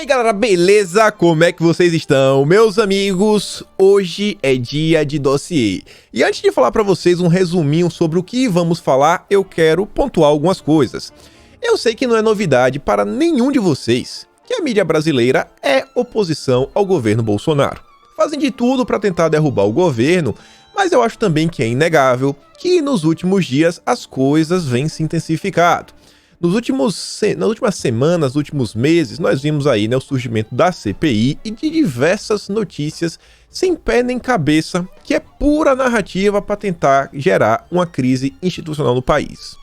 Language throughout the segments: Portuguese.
aí galera, beleza? Como é que vocês estão? Meus amigos, hoje é dia de dossiê. E antes de falar pra vocês um resuminho sobre o que vamos falar, eu quero pontuar algumas coisas. Eu sei que não é novidade para nenhum de vocês que a mídia brasileira é oposição ao governo Bolsonaro. Fazem de tudo para tentar derrubar o governo, mas eu acho também que é inegável que nos últimos dias as coisas vêm se intensificando. Nas últimas semanas, nos últimos meses, nós vimos aí o surgimento da CPI e de diversas notícias sem pé nem cabeça, que é pura narrativa para tentar gerar uma crise institucional no país.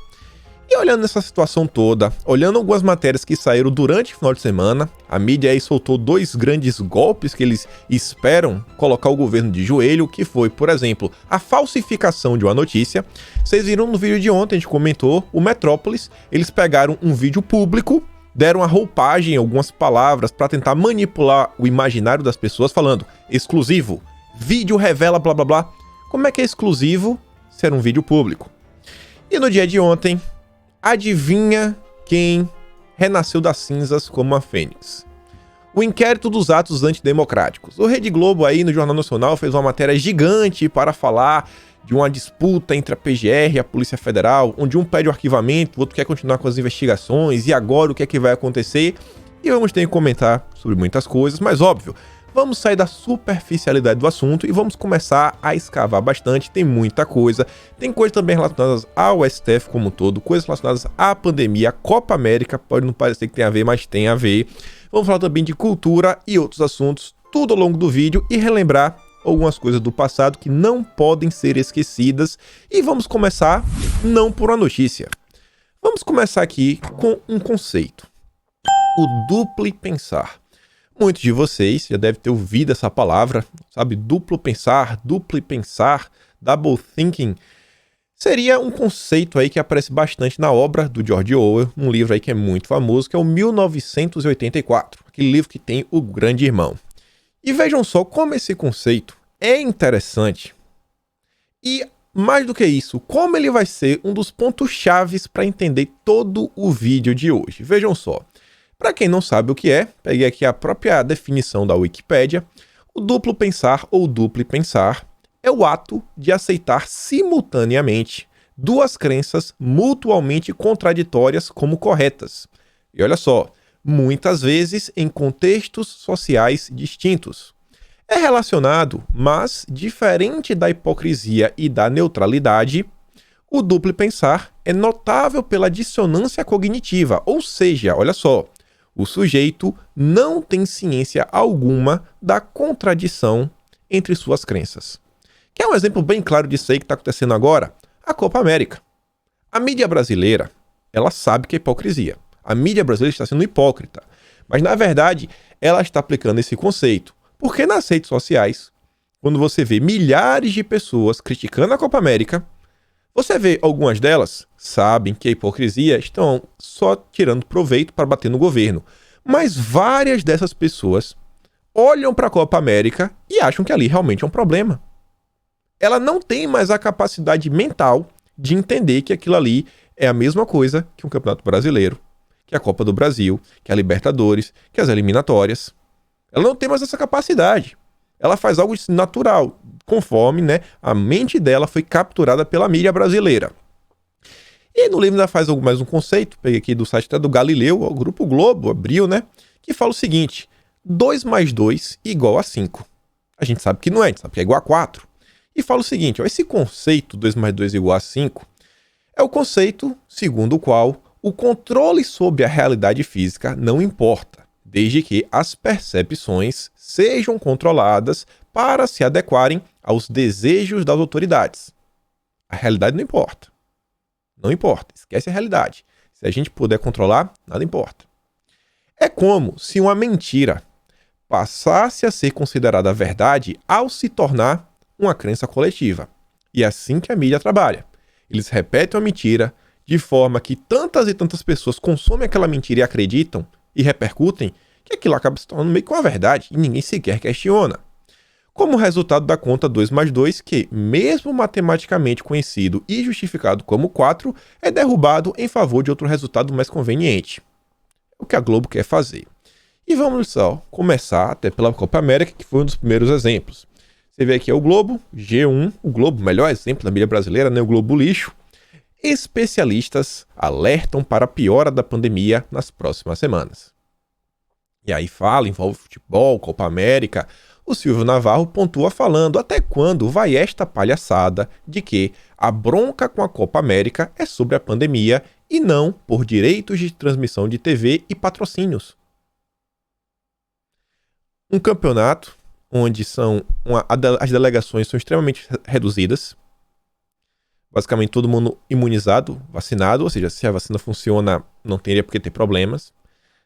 E olhando essa situação toda, olhando algumas matérias que saíram durante o final de semana, a mídia aí soltou dois grandes golpes que eles esperam colocar o governo de joelho, que foi, por exemplo, a falsificação de uma notícia. Vocês viram no vídeo de ontem, a gente comentou, o Metrópolis, eles pegaram um vídeo público, deram a roupagem, algumas palavras para tentar manipular o imaginário das pessoas, falando exclusivo, vídeo revela blá blá blá. Como é que é exclusivo se era um vídeo público? E no dia de ontem, adivinha quem renasceu das cinzas como a Fênix? O inquérito dos atos antidemocráticos. O Rede Globo aí no Jornal Nacional fez uma matéria gigante para falar de uma disputa entre a PGR e a Polícia Federal, onde um pede o arquivamento, o outro quer continuar com as investigações, e agora o que é que vai acontecer? E vamos ter que comentar sobre muitas coisas, mas óbvio, vamos sair da superficialidade do assunto e vamos começar a escavar bastante. Tem muita coisa, tem coisas também relacionadas ao STF como um todo, coisas relacionadas à pandemia, à Copa América, pode não parecer que tem a ver, mas tem a ver. Vamos falar também de cultura e outros assuntos, tudo ao longo do vídeo, e relembrar algumas coisas do passado que não podem ser esquecidas. E vamos começar não por uma notícia. Vamos começar aqui com um conceito: o duplo pensar. Muitos de vocês já devem ter ouvido essa palavra, sabe? Duplo pensar, double thinking. Seria um conceito aí que aparece bastante na obra do George Orwell, um livro aí que é muito famoso, que é o 1984, aquele livro que tem o Grande Irmão. E vejam só como esse conceito é interessante. E mais do que isso, como ele vai ser um dos pontos chaves para entender todo o vídeo de hoje. Vejam só. Para quem não sabe o que é, peguei aqui a própria definição da Wikipédia. O duplo pensar ou duplo pensar é o ato de aceitar simultaneamente duas crenças mutuamente contraditórias como corretas. E olha só, muitas vezes em contextos sociais distintos. É relacionado, mas diferente da hipocrisia e da neutralidade, o duplo pensar é notável pela dissonância cognitiva, ou seja, olha só, o sujeito não tem ciência alguma da contradição entre suas crenças. Quer um exemplo bem claro disso aí que está acontecendo agora? A Copa América. A mídia brasileira, ela sabe que é hipocrisia. A mídia brasileira está sendo hipócrita. Mas, na verdade, ela está aplicando esse conceito. Porque nas redes sociais, quando você vê milhares de pessoas criticando a Copa América, você vê algumas delas sabem que a hipocrisia estão só tirando proveito para bater no governo. Mas várias dessas pessoas olham para a Copa América e acham que ali realmente é um problema. Ela não tem mais a capacidade mental de entender que aquilo ali é a mesma coisa que um Campeonato Brasileiro, que a Copa do Brasil, que a Libertadores, que as eliminatórias. Ela não tem mais essa capacidade. Ela faz algo natural, conforme a mente dela foi capturada pela mídia brasileira. E no livro ainda faz mais um conceito, peguei aqui do site até do Galileu, o Grupo Globo abriu, que fala o seguinte: 2 mais 2 igual a 5. A gente sabe que não é, a gente sabe que é igual a 4. E fala o seguinte, esse conceito 2 mais 2 igual a 5 é o conceito segundo o qual o controle sobre a realidade física não importa, desde que as percepções sejam controladas para se adequarem aos desejos das autoridades. A realidade não importa. Não importa, esquece a realidade. Se a gente puder controlar, nada importa. É como se uma mentira passasse a ser considerada verdade ao se tornar uma crença coletiva. E é assim que a mídia trabalha. Eles repetem a mentira de forma que tantas e tantas pessoas consomem aquela mentira e acreditam e repercutem, que aquilo acaba se tornando meio que uma verdade e ninguém sequer questiona. Como resultado da conta 2 mais 2, que, mesmo matematicamente conhecido e justificado como 4, é derrubado em favor de outro resultado mais conveniente. É o que a Globo quer fazer. E vamos só começar até pela Copa América, que foi um dos primeiros exemplos. Você vê aqui é o Globo, G1, o Globo, melhor exemplo da mídia brasileira, né? O Globo lixo. Especialistas alertam para a piora da pandemia nas próximas semanas. E aí envolve futebol, Copa América. O Silvio Navarro pontua falando até quando vai esta palhaçada de que a bronca com a Copa América é sobre a pandemia e não por direitos de transmissão de TV e patrocínios. Um campeonato onde as delegações são extremamente reduzidas. Basicamente todo mundo imunizado, vacinado, ou seja, se a vacina funciona, não teria por que ter problemas.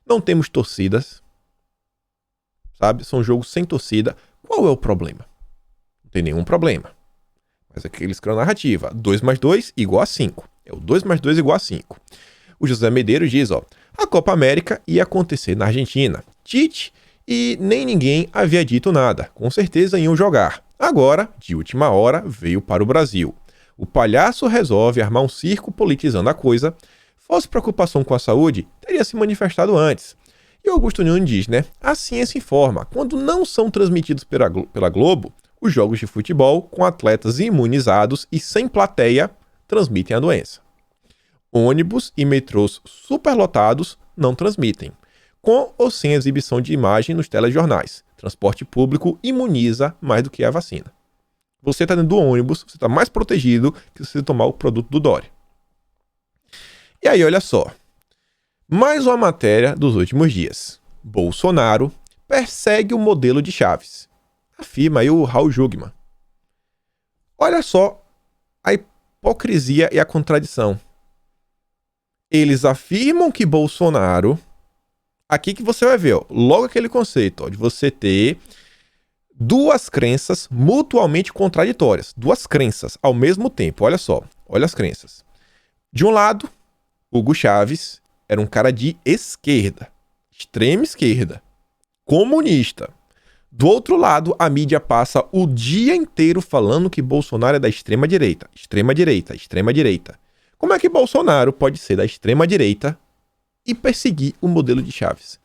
Não temos torcidas, sabe? São jogos sem torcida. Qual é o problema? Não tem nenhum problema. Mas aqui eles criam a narrativa. 2 mais 2 igual a 5. É o 2 mais 2 igual a 5. O José Medeiros diz, a Copa América ia acontecer na Argentina. Tite e nem ninguém havia dito nada. Com certeza iam jogar. Agora, de última hora, veio para o Brasil. O palhaço resolve armar um circo politizando a coisa. Fosse preocupação com a saúde, teria se manifestado antes. E Augusto Nunes diz, a ciência informa. Quando não são transmitidos pela Globo, os jogos de futebol com atletas imunizados e sem plateia transmitem a doença. Ônibus e metrôs superlotados não transmitem. Com ou sem exibição de imagem nos telejornais. Transporte público imuniza mais do que a vacina. Você está dentro do ônibus, você está mais protegido que se você tomar o produto do Dória. E aí, olha só. Mais uma matéria dos últimos dias. Bolsonaro persegue o modelo de Chaves. Afirma aí o Raul Jugman. Olha só a hipocrisia e a contradição. Eles afirmam que Bolsonaro... Aqui que você vai ver, logo aquele conceito de você ter duas crenças mutuamente contraditórias. Duas crenças ao mesmo tempo. Olha só, olha as crenças. De um lado, Hugo Chávez era um cara de esquerda, extrema esquerda, comunista. Do outro lado, a mídia passa o dia inteiro falando que Bolsonaro é da extrema direita, extrema direita, extrema direita. Como é que Bolsonaro pode ser da extrema direita e perseguir o modelo de Chaves?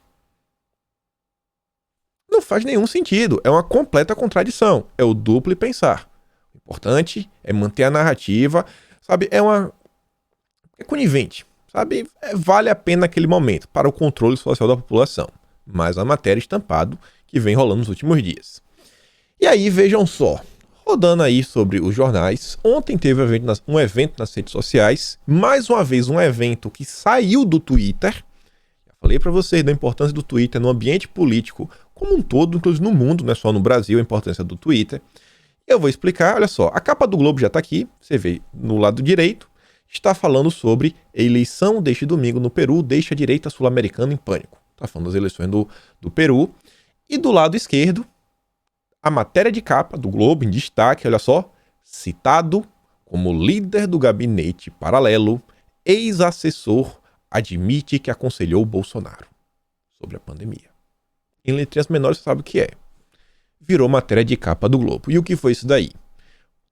Não faz nenhum sentido, é uma completa contradição, é o duplo pensar. O importante é manter a narrativa, sabe, é conivente, sabe, vale a pena naquele momento para o controle social da população. Mais uma matéria estampado que vem rolando nos últimos dias. E aí, vejam só, rodando aí sobre os jornais, ontem teve um evento nas redes sociais, mais uma vez um evento que saiu do Twitter. Falei para vocês da importância do Twitter no ambiente político como um todo, inclusive no mundo, não é só no Brasil, a importância do Twitter. Eu vou explicar, olha só, a capa do Globo já está aqui, você vê no lado direito, está falando sobre a eleição deste domingo no Peru, deixa a direita sul-americana em pânico. Está falando das eleições do Peru. E do lado esquerdo, a matéria de capa do Globo em destaque, olha só, citado como líder do gabinete paralelo, ex-assessor admite que aconselhou Bolsonaro sobre a pandemia. Em letrinhas menores você sabe o que é. Virou matéria de capa do Globo. E o que foi isso daí?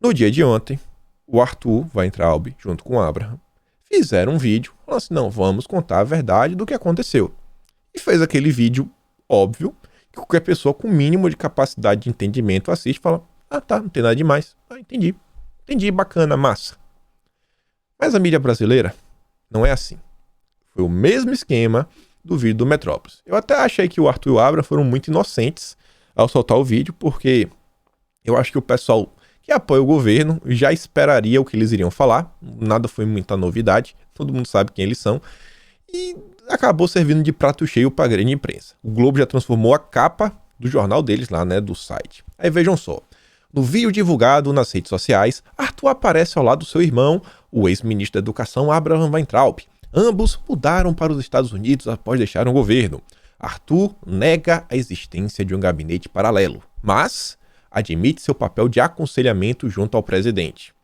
No dia de ontem, o Arthur Weintraub, junto com o Abraham, fizeram um vídeo falando assim, não, vamos contar a verdade do que aconteceu. E fez aquele vídeo óbvio, que qualquer pessoa com mínimo de capacidade de entendimento assiste e fala, tá, não tem nada demais. Entendi, bacana, massa. Mas a mídia brasileira não é assim. Foi o mesmo esquema do vídeo do Metrópolis. Eu até achei que o Arthur e o Abra foram muito inocentes ao soltar o vídeo, porque eu acho que o pessoal que apoia o governo já esperaria o que eles iriam falar. Nada foi muita novidade, todo mundo sabe quem eles são. E acabou servindo de prato cheio para a grande imprensa. O Globo já transformou a capa do jornal deles lá, do site. Aí vejam só. No vídeo divulgado nas redes sociais, Arthur aparece ao lado do seu irmão, o ex-ministro da Educação, Abraham Weintraub. Ambos mudaram para os Estados Unidos após deixar o governo. Arthur nega a existência de um gabinete paralelo, mas admite seu papel de aconselhamento junto ao presidente.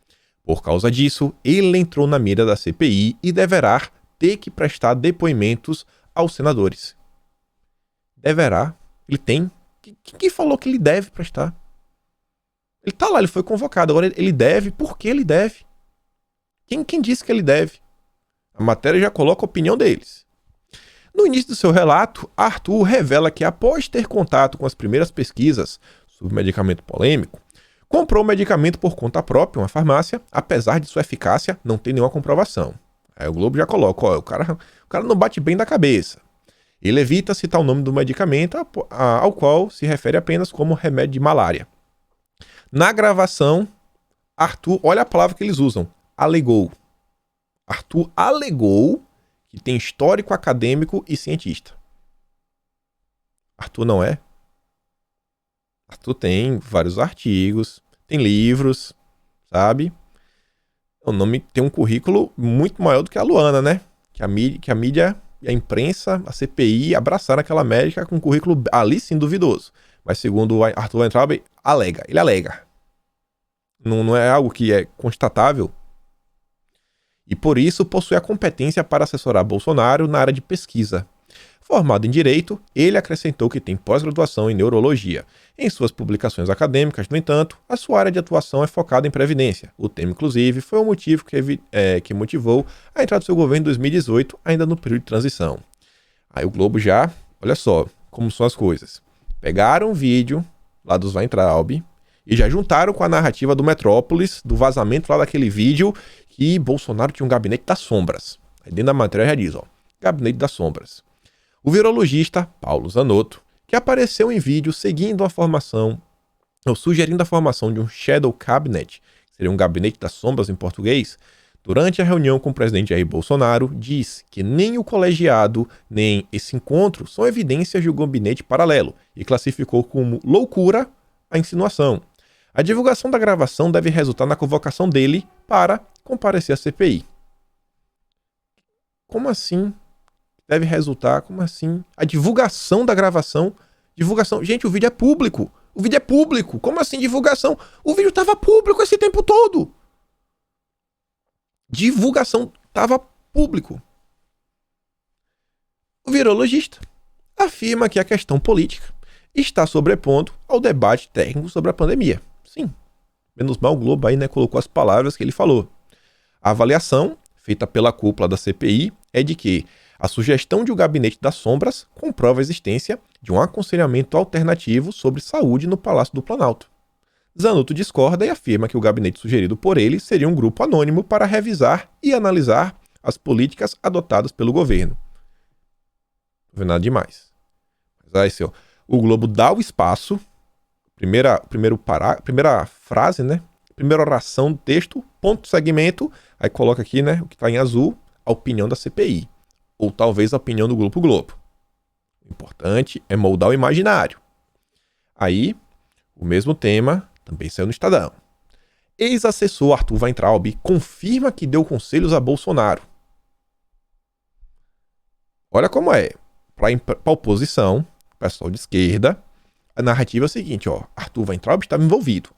Por causa disso, ele entrou na mira da CPI e deverá ter que prestar depoimentos aos senadores. Deverá? Ele tem? Quem falou que ele deve prestar? Ele tá lá, ele foi convocado. Agora ele deve. Por que ele deve? Quem disse que ele deve? A matéria já coloca a opinião deles. No início do seu relato, Arthur revela que após ter contato com as primeiras pesquisas sobre medicamento polêmico, comprou o medicamento por conta própria em uma farmácia, apesar de sua eficácia não ter nenhuma comprovação. Aí o Globo já coloca, ó, o cara não bate bem da cabeça. Ele evita citar o nome do medicamento, ao qual se refere apenas como remédio de malária. Na gravação, Arthur, olha a palavra que eles usam, alegou. Arthur alegou que tem histórico acadêmico e cientista. Arthur não é? Arthur tem vários artigos, tem livros, sabe? O nome tem um currículo muito maior do que a Luana, né? Que a mídia e a imprensa, a CPI, abraçaram aquela médica com um currículo ali sim duvidoso. Mas segundo o Arthur Weintraub, ele alega. Não é algo que é constatável. E por isso possui a competência para assessorar Bolsonaro na área de pesquisa. Formado em Direito, ele acrescentou que tem pós-graduação em Neurologia. Em suas publicações acadêmicas, no entanto, a sua área de atuação é focada em Previdência. O tema, inclusive, foi o motivo que motivou a entrada do seu governo em 2018, ainda no período de transição. Aí o Globo já, olha só como são as coisas. Pegaram um vídeo lá dos Weintraub e já juntaram com a narrativa do Metrópolis, do vazamento lá daquele vídeo que Bolsonaro tinha um gabinete das sombras. Aí dentro da matéria já diz, ó, gabinete das sombras. O virologista Paulo Zanotto, que apareceu em vídeo sugerindo a formação de um Shadow Cabinet, que seria um gabinete das sombras em português, durante a reunião com o presidente Jair Bolsonaro, diz que nem o colegiado, nem esse encontro são evidências de um gabinete paralelo e classificou como loucura a insinuação. A divulgação da gravação deve resultar na convocação dele para comparecer à CPI. Como assim? Deve resultar, como assim? A divulgação da gravação. Divulgação. Gente, o vídeo é público. O vídeo é público. Como assim divulgação? O vídeo estava público esse tempo todo. Divulgação estava público. O virologista afirma que a questão política está sobrepondo ao debate técnico sobre a pandemia. Sim. Menos mal o Globo aí, né, colocou as palavras que ele falou. A avaliação feita pela cúpula da CPI é de que a sugestão de um gabinete das sombras comprova a existência de um aconselhamento alternativo sobre saúde no Palácio do Planalto. Zanotto discorda e afirma que o gabinete sugerido por ele seria um grupo anônimo para revisar e analisar as políticas adotadas pelo governo. Não vê nada demais. Mas aí, senhor, o Globo dá o espaço, primeira frase, né? Primeira oração do texto, ponto de segmento, aí coloca aqui, né, o que está em azul, a opinião da CPI. Ou talvez a opinião do Grupo Globo. O importante é moldar o imaginário. Aí, o mesmo tema também saiu no Estadão. Ex-assessor Arthur Weintraub confirma que deu conselhos a Bolsonaro. Olha como é. Para a oposição, pessoal de esquerda, a narrativa é a seguinte, ó. Arthur Weintraub estava envolvido.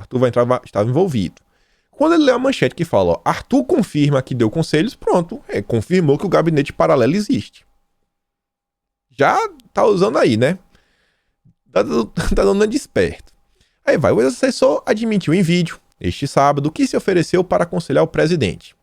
Quando ele lê a manchete que fala, ó, Arthur confirma que deu conselhos, pronto, confirmou que o gabinete paralelo existe. Já tá usando aí, né? Tá dando de esperto. Aí vai, o ex-assessor admitiu em vídeo, este sábado, que se ofereceu para aconselhar o presidente.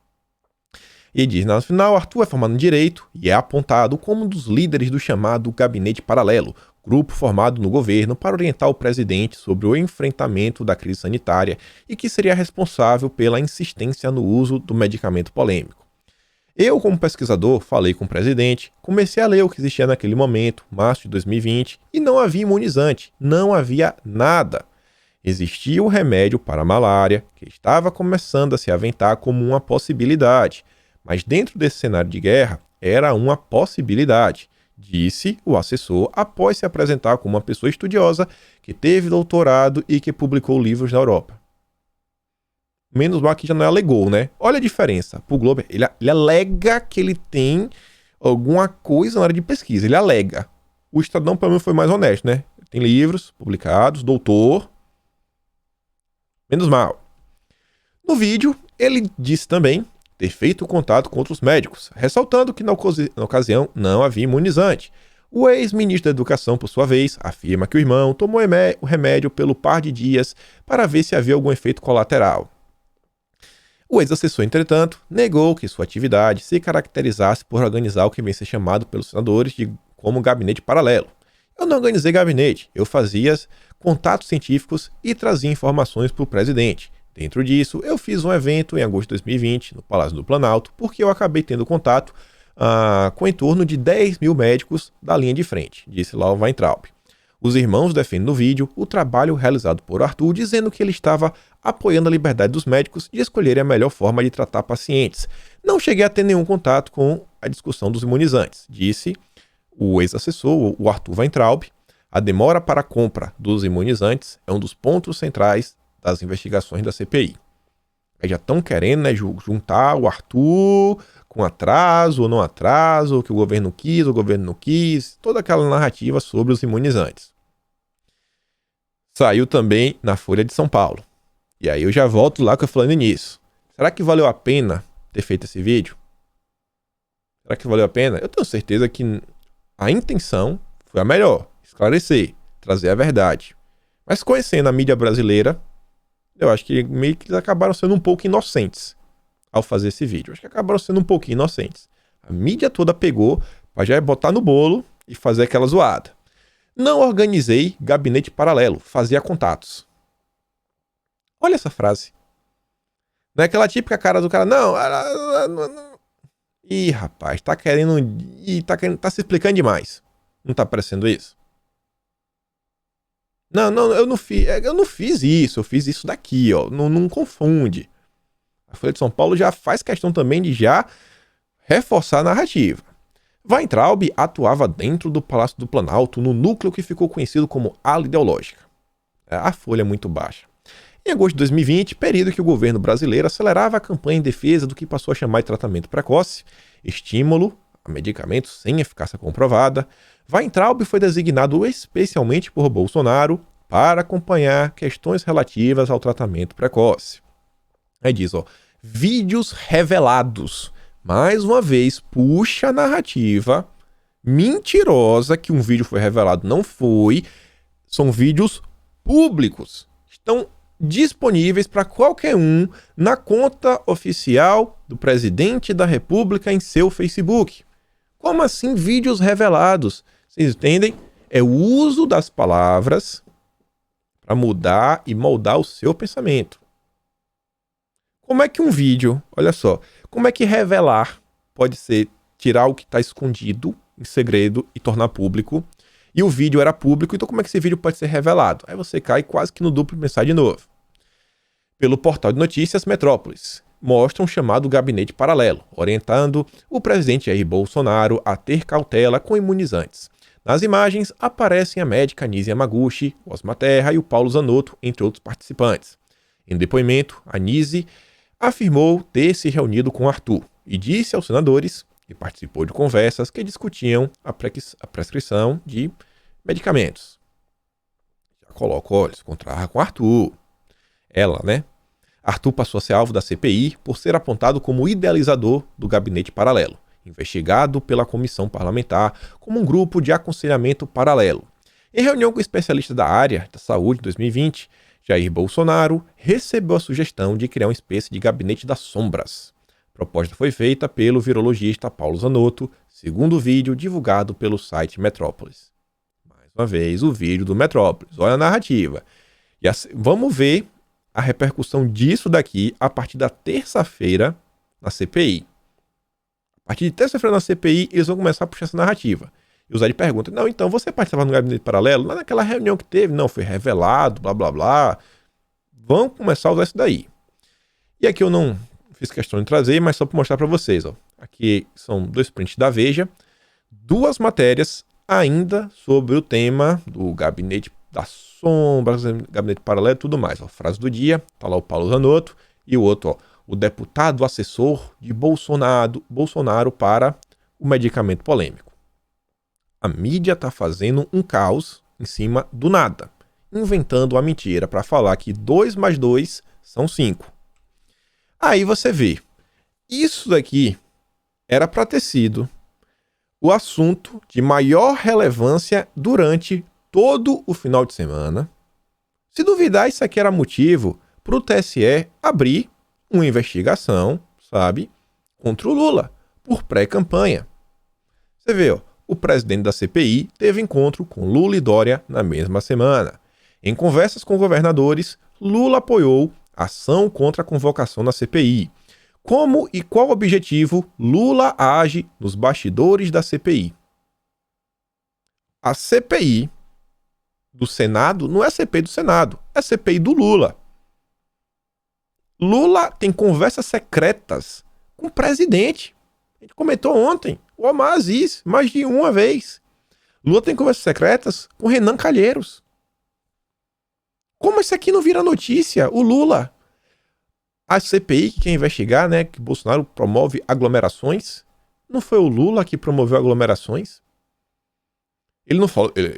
E diz, no final, Arthur é formado em Direito e é apontado como um dos líderes do chamado Gabinete Paralelo, grupo formado no governo para orientar o presidente sobre o enfrentamento da crise sanitária e que seria responsável pela insistência no uso do medicamento polêmico. Eu, como pesquisador, falei com o presidente, comecei a ler o que existia naquele momento, março de 2020, e não havia imunizante, não havia nada. Existia o remédio para a malária, que estava começando a se aventar como uma possibilidade, mas dentro desse cenário de guerra, era uma possibilidade, disse o assessor após se apresentar como uma pessoa estudiosa que teve doutorado e que publicou livros na Europa. Menos mal que já não alegou, né? Olha a diferença. Pro Globo, ele alega que ele tem alguma coisa na área de pesquisa. Ele alega. O Estadão, para mim, foi mais honesto, né? Tem livros publicados, doutor. Menos mal. No vídeo, ele disse também ter feito contato com outros médicos, ressaltando que na ocasião não havia imunizante. O ex-ministro da Educação, por sua vez, afirma que o irmão tomou o remédio pelo par de dias para ver se havia algum efeito colateral. O ex-assessor, entretanto, negou que sua atividade se caracterizasse por organizar o que vem ser chamado pelos senadores de como gabinete paralelo. Eu não organizei gabinete, eu fazia contatos científicos e trazia informações para o presidente. Dentro disso, eu fiz um evento em agosto de 2020, no Palácio do Planalto, porque eu acabei tendo contato com em torno de 10 mil médicos da linha de frente, disse lá o Weintraub. Os irmãos defendem no vídeo o trabalho realizado por Arthur, dizendo que ele estava apoiando a liberdade dos médicos de escolherem a melhor forma de tratar pacientes. Não cheguei a ter nenhum contato com a discussão dos imunizantes, disse o ex-assessor, o Arthur Weintraub. A demora para a compra dos imunizantes é um dos pontos centrais das investigações da CPI. Aí já estão querendo, né, juntar o Arthur com atraso ou não atraso, que o governo quis, o governo não quis, toda aquela narrativa sobre os imunizantes. Saiu também na Folha de São Paulo. E aí eu já volto lá que eu falando nisso. Será que valeu a pena ter feito esse vídeo? Será que valeu a pena? Eu tenho certeza que a intenção foi a melhor. Esclarecer, trazer a verdade. Mas conhecendo a mídia brasileira, eu acho que meio que eles acabaram sendo um pouco inocentes ao fazer esse vídeo. Acho que acabaram sendo um pouquinho inocentes. A mídia toda pegou para já botar no bolo e fazer aquela zoada. Não organizei gabinete paralelo, fazia contatos. Olha essa frase. Não é aquela típica cara do cara, não. Ih, rapaz, tá querendo. Tá se explicando demais. Não tá parecendo isso? Não, eu não fiz isso, eu fiz isso daqui, ó. Não confunde. A Folha de São Paulo já faz questão também de já reforçar a narrativa. Weintraub atuava dentro do Palácio do Planalto, no núcleo que ficou conhecido como ala ideológica. A folha é muito baixa. Em agosto de 2020, período que o governo brasileiro acelerava a campanha em defesa do que passou a chamar de tratamento precoce, estímulo a medicamentos sem eficácia comprovada, Weintraub foi designado especialmente por Bolsonaro para acompanhar questões relativas ao tratamento precoce. Aí diz, ó, vídeos revelados. Mais uma vez, puxa a narrativa mentirosa que um vídeo foi revelado. Não foi. São vídeos públicos. Estão disponíveis para qualquer um na conta oficial do presidente da República em seu Facebook. Como assim vídeos revelados? Vocês entendem? É o uso das palavras para mudar e moldar o seu pensamento. Como é que um vídeo, olha só, como é que revelar pode ser tirar o que está escondido em segredo e tornar público? E o vídeo era público, então como é que esse vídeo pode ser revelado? Aí você cai quase que no duplo pensar de novo. Pelo portal de notícias Metrópolis, mostra um chamado gabinete paralelo, orientando o presidente Jair Bolsonaro a ter cautela com imunizantes. Nas imagens aparecem a médica Nise Yamaguchi, o Osma Terra e o Paulo Zanotto, entre outros participantes. Em depoimento, a Nise afirmou ter se reunido com Arthur e disse aos senadores que participou de conversas que discutiam a prescrição de medicamentos. Já coloco, olha, se encontrar com Arthur. Ela, né? Arthur passou a ser alvo da CPI por ser apontado como idealizador do gabinete paralelo, investigado pela comissão parlamentar como um grupo de aconselhamento paralelo. Em reunião com especialistas da área da saúde em 2020, Jair Bolsonaro recebeu a sugestão de criar uma espécie de gabinete das sombras. A proposta foi feita pelo virologista Paulo Zanotto, segundo o vídeo divulgado pelo site Metrópolis. Mais uma vez, o vídeo do Metrópolis. Olha a narrativa. E assim, vamos ver a repercussão disso daqui a partir da terça-feira na CPI. A partir de terça-feira na CPI, eles vão começar a puxar essa narrativa. E usar de pergunta, não, então você participava no gabinete paralelo? Lá naquela reunião que teve, não, foi revelado, blá, blá, blá. Vão começar a usar isso daí. E aqui eu não fiz questão de trazer, mas só para mostrar para vocês. Ó. Aqui são 2 prints da Veja, 2 matérias ainda sobre o tema do gabinete das sombras, gabinete paralelo e tudo mais. Ó. Frase do dia, tá lá o Paulo Zanotto, e o outro, ó, o deputado assessor de Bolsonaro para o medicamento polêmico. A mídia tá fazendo um caos em cima do nada, inventando uma mentira para falar que 2 mais 2 são 5. Aí você vê, isso daqui era para ter sido o assunto de maior relevância durante todo o final de semana. Se duvidar, isso aqui era motivo para o TSE abrir uma investigação, sabe, contra o Lula, por pré-campanha. Você vê, ó, o presidente da CPI teve encontro com Lula e Dória na mesma semana. Em conversas com governadores, Lula apoiou ação contra a convocação na CPI. Como e qual objetivo Lula age nos bastidores da CPI? A CPI do Senado não é a CPI do Senado, é a CPI do Lula. Lula tem conversas secretas com o presidente. A gente comentou ontem, o Omar Aziz, mais de uma vez. Lula tem conversas secretas com Renan Calheiros. Como isso aqui não vira notícia? O Lula, a CPI que quer investigar, né, que Bolsonaro promove aglomerações. Não foi o Lula que promoveu aglomerações? Ele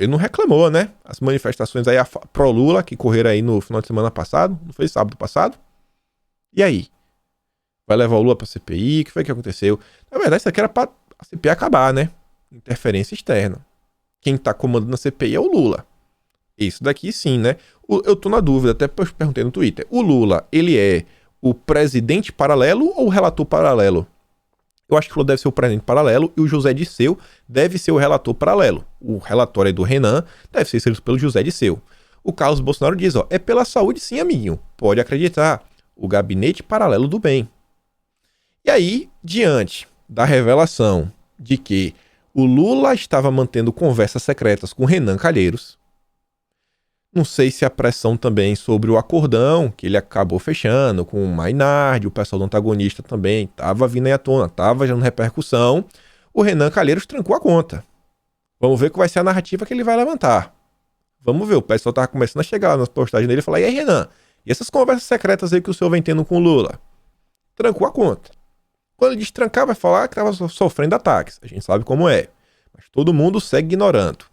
não reclamou, né? As manifestações aí pró-Lula que correram aí no final de semana passado, não foi sábado passado? E aí? Vai levar o Lula pra CPI? O que foi que aconteceu? Na verdade, isso aqui era pra a CPI acabar, né? Interferência externa. Quem tá comandando a CPI é o Lula. Isso daqui sim, né? Eu tô na dúvida, até perguntei no Twitter. O Lula, ele é o presidente paralelo ou o relator paralelo? Eu acho que o Lula deve ser o presidente paralelo e o José Disseu deve ser o relator paralelo. O relatório aí do Renan deve ser escrito pelo José Disseu. O Carlos Bolsonaro diz, ó, é pela saúde sim, amiguinho. Pode acreditar. O gabinete paralelo do bem. E aí, diante da revelação de que o Lula estava mantendo conversas secretas com Renan Calheiros, não sei se a pressão também sobre o acordão, que ele acabou fechando com o Mainardi, o pessoal do antagonista também, estava vindo aí à tona, estava gerando repercussão, o Renan Calheiros trancou a conta. Vamos ver qual vai ser a narrativa que ele vai levantar. Vamos ver, o pessoal estava começando a chegar lá nas postagens dele e falar, e aí, Renan, e essas conversas secretas aí que o senhor vem tendo com o Lula? Trancou a conta. Quando ele diz trancar, vai falar que estava sofrendo ataques. A gente sabe como é. Mas todo mundo segue ignorando.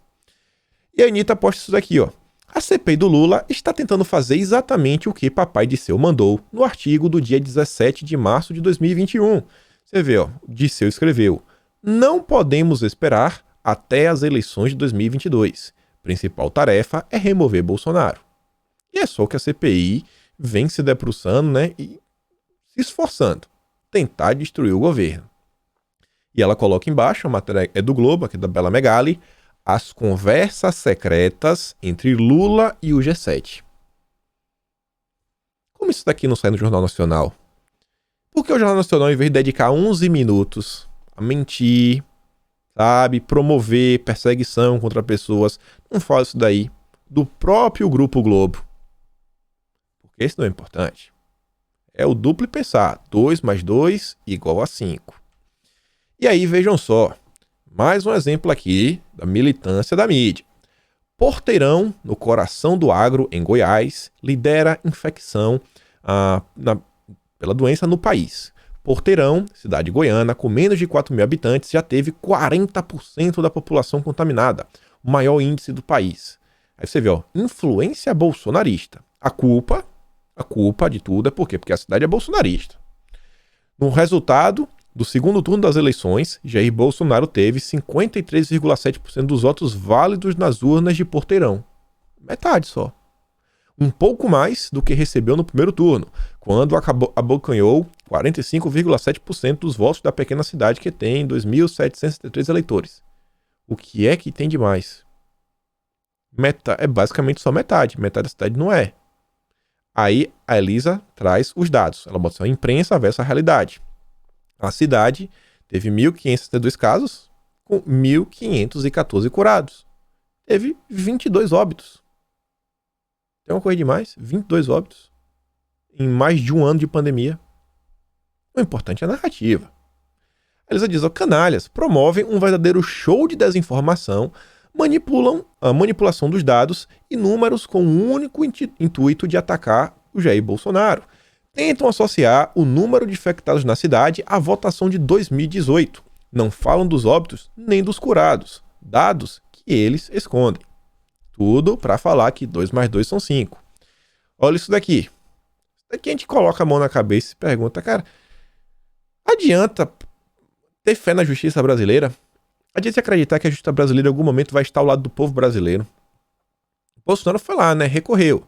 E a Anitta posta isso daqui, ó. A CPI do Lula está tentando fazer exatamente o que Papai Disseu mandou no artigo do dia 17 de março de 2021. Você vê, ó, Disseu escreveu: não podemos esperar até as eleições de 2022. Principal tarefa é remover Bolsonaro. E é só que a CPI vem se debruçando, né, e se esforçando. Tentar destruir o governo. E ela coloca embaixo, a matéria é do Globo, aqui da Bela Megali, as conversas secretas entre Lula e o G7. Como isso daqui não sai no Jornal Nacional? Por que o Jornal Nacional, em vez de dedicar 11 minutos a mentir, sabe, promover perseguição contra pessoas, não faz isso daí do próprio Grupo Globo? Porque isso não é importante. É o duplo pensar. 2 mais 2 igual a 5. E aí, vejam só. Mais um exemplo aqui da militância da mídia. Porteirão, no coração do agro, em Goiás, lidera infecção pela doença no país. Porteirão, cidade goiana, com menos de 4 mil habitantes, já teve 40% da população contaminada. O maior índice do país. Aí você vê, ó, influência bolsonarista. A culpa de tudo é por quê? Porque a cidade é bolsonarista. No resultado do segundo turno das eleições, Jair Bolsonaro teve 53,7% dos votos válidos nas urnas de Porteirão. Metade só. Um pouco mais do que recebeu no primeiro turno, quando abocanhou 45,7% dos votos da pequena cidade que tem 2.773 eleitores. O que é que tem de mais? É basicamente só metade. Metade da cidade não é. Aí a Elisa traz os dados. Ela bota a imprensa versus a realidade. A cidade teve 1.562 casos, com 1.514 curados. Teve 22 óbitos. Tem uma coisa demais? 22 óbitos. Em mais de um ano de pandemia. O importante é a narrativa. A Elisa diz, ó, canalhas promovem um verdadeiro show de desinformação, manipulam a manipulação dos dados e números com o único intuito de atacar o Jair Bolsonaro. Tentam associar o número de infectados na cidade à votação de 2018. Não falam dos óbitos nem dos curados, dados que eles escondem. Tudo para falar que 2 mais 2 são 5. Olha isso daqui. Isso daqui a gente coloca a mão na cabeça e se pergunta, cara, adianta ter fé na justiça brasileira? Adianta acreditar que a justiça brasileira em algum momento vai estar ao lado do povo brasileiro? O Bolsonaro foi lá, né? Recorreu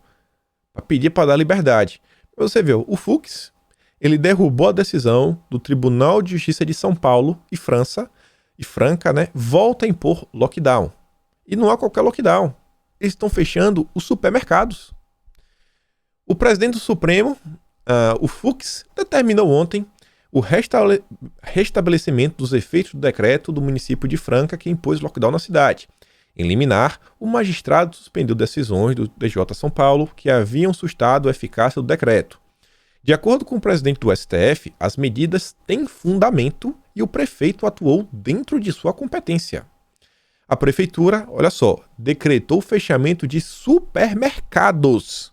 para pedir para dar liberdade. Você vê, o Fux, ele derrubou a decisão do Tribunal de Justiça de São Paulo e Franca, né, volta a impor lockdown. E não é qualquer lockdown. Eles estão fechando os supermercados. O presidente do Supremo, o Fux, determinou ontem o restabelecimento dos efeitos do decreto do município de Franca que impôs lockdown na cidade. Em liminar, o magistrado suspendeu decisões do TJ São Paulo que haviam sustentado a eficácia do decreto. De acordo com o presidente do STF, as medidas têm fundamento e o prefeito atuou dentro de sua competência. A prefeitura, olha só, decretou o fechamento de supermercados.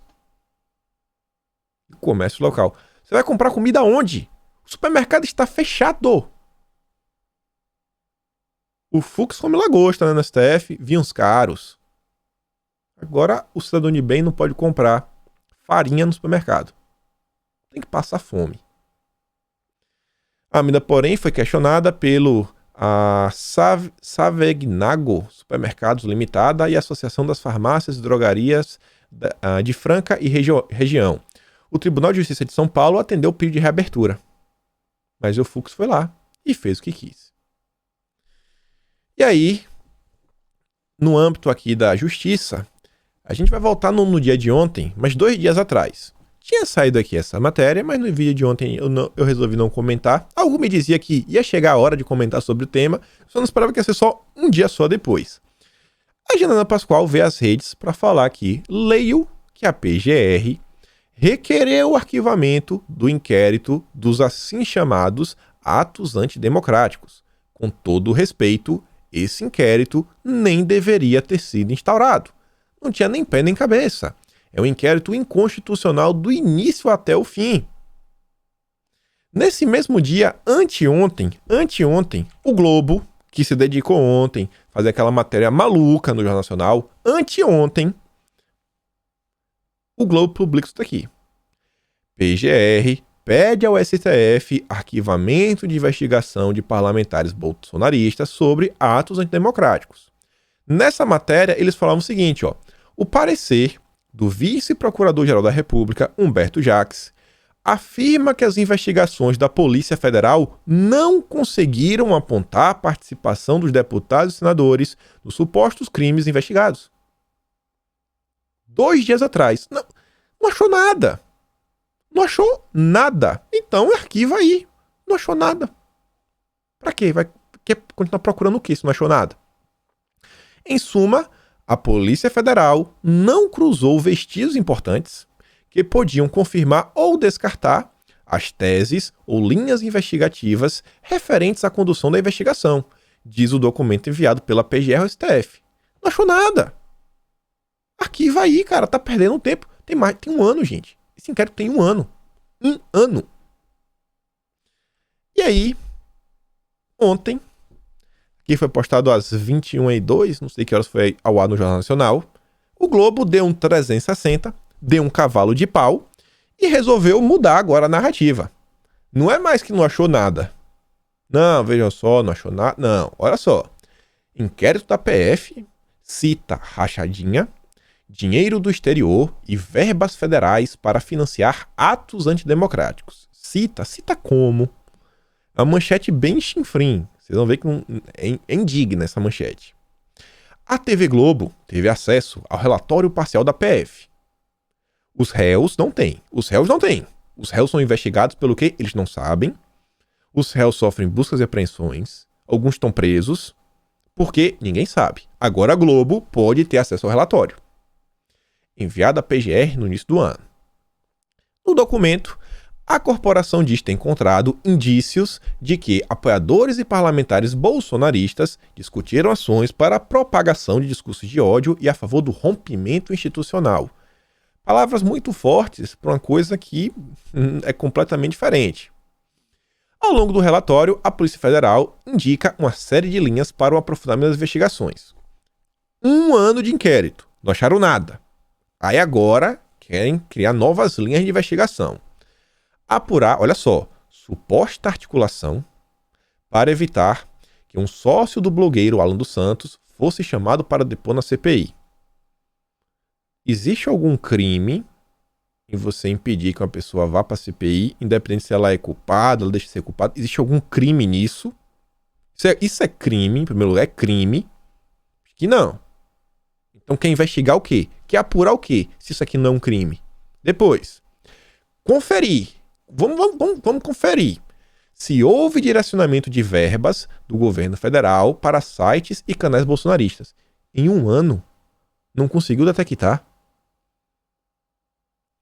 Comércio local. Você vai comprar comida onde? O supermercado está fechado. O Fux come lagosta, né, no STF, vinhos caros. Agora o cidadão de bem não pode comprar farinha no supermercado. Tem que passar fome. A medida, porém, foi questionada pelo Savegnago Supermercados Limitada e a Associação das Farmácias e Drogarias de Franca e região. O Tribunal de Justiça de São Paulo atendeu o pedido de reabertura. Mas o Fux foi lá e fez o que quis. E aí, no âmbito aqui da justiça, a gente vai voltar no dia de ontem, mas 2 dias atrás. Tinha saído aqui essa matéria, mas no vídeo de ontem eu resolvi não comentar. Algo me dizia que ia chegar a hora de comentar sobre o tema, só não esperava que ia ser só um dia só depois. A Janaína Pascoal veio às redes para falar que leio que a PGR requereu o arquivamento do inquérito dos assim chamados atos antidemocráticos. Com todo o respeito, esse inquérito nem deveria ter sido instaurado. Não tinha nem pé nem cabeça. É um inquérito inconstitucional do início até o fim. Nesse mesmo dia, anteontem, o Globo, que se dedicou ontem a fazer aquela matéria maluca no Jornal Nacional, anteontem, o Globo publica isso daqui. PGR pede ao STF arquivamento de investigação de parlamentares bolsonaristas sobre atos antidemocráticos. Nessa matéria, eles falavam o seguinte, ó, o parecer do vice-procurador-geral da República, Humberto Jacques, afirma que as investigações da Polícia Federal não conseguiram apontar a participação dos deputados e senadores nos supostos crimes investigados. 2 dias atrás. Não achou nada. Não achou nada. Então arquiva aí. Não achou nada. Pra quê? Quer continuar procurando o quê se não achou nada? Em suma, a Polícia Federal não cruzou vestígios importantes que podiam confirmar ou descartar as teses ou linhas investigativas referentes à condução da investigação, diz o documento enviado pela PGR ao STF. Não achou nada. Arquiva aí, cara. Tá perdendo tempo. Tem 1 ano, gente. Esse inquérito tem 1 ano. 1 ano. E aí, ontem, que foi postado às 21h02, não sei que horas foi ao ar no Jornal Nacional, o Globo deu um 360, deu um cavalo de pau e resolveu mudar agora a narrativa. Não é mais que não achou nada. Não, vejam só, não achou nada. Não, olha só. Inquérito da PF cita rachadinha, dinheiro do exterior e verbas federais para financiar atos antidemocráticos. Cita como? A manchete bem chinfrim. Vocês vão ver que é indigna essa manchete. A TV Globo teve acesso ao relatório parcial da PF. Os réus não têm. Os réus são investigados pelo que eles não sabem. Os réus sofrem buscas e apreensões. Alguns estão presos porque ninguém sabe. Agora a Globo pode ter acesso ao relatório. Enviado à PGR no início do ano. No documento, a corporação diz ter encontrado indícios de que apoiadores e parlamentares bolsonaristas discutiram ações para a propagação de discursos de ódio e a favor do rompimento institucional. Palavras muito fortes para uma coisa que é completamente diferente. Ao longo do relatório, a Polícia Federal indica uma série de linhas para o aprofundamento das investigações. 1 ano de inquérito, não acharam nada. Aí agora querem criar novas linhas de investigação. Apurar, olha só, suposta articulação para evitar que um sócio do blogueiro Alan dos Santos fosse chamado para depor na CPI. Existe algum crime em você impedir que uma pessoa vá para a CPI, independente se ela é culpada, ela deixa de ser culpada. Existe algum crime nisso? Isso é crime, em primeiro lugar, é crime. Que não. Então quer investigar o quê? Quer apurar o quê? Se isso aqui não é um crime. Depois, conferir. Vamos conferir. Se houve direcionamento de verbas do governo federal para sites e canais bolsonaristas. Em um ano, não conseguiu detectar.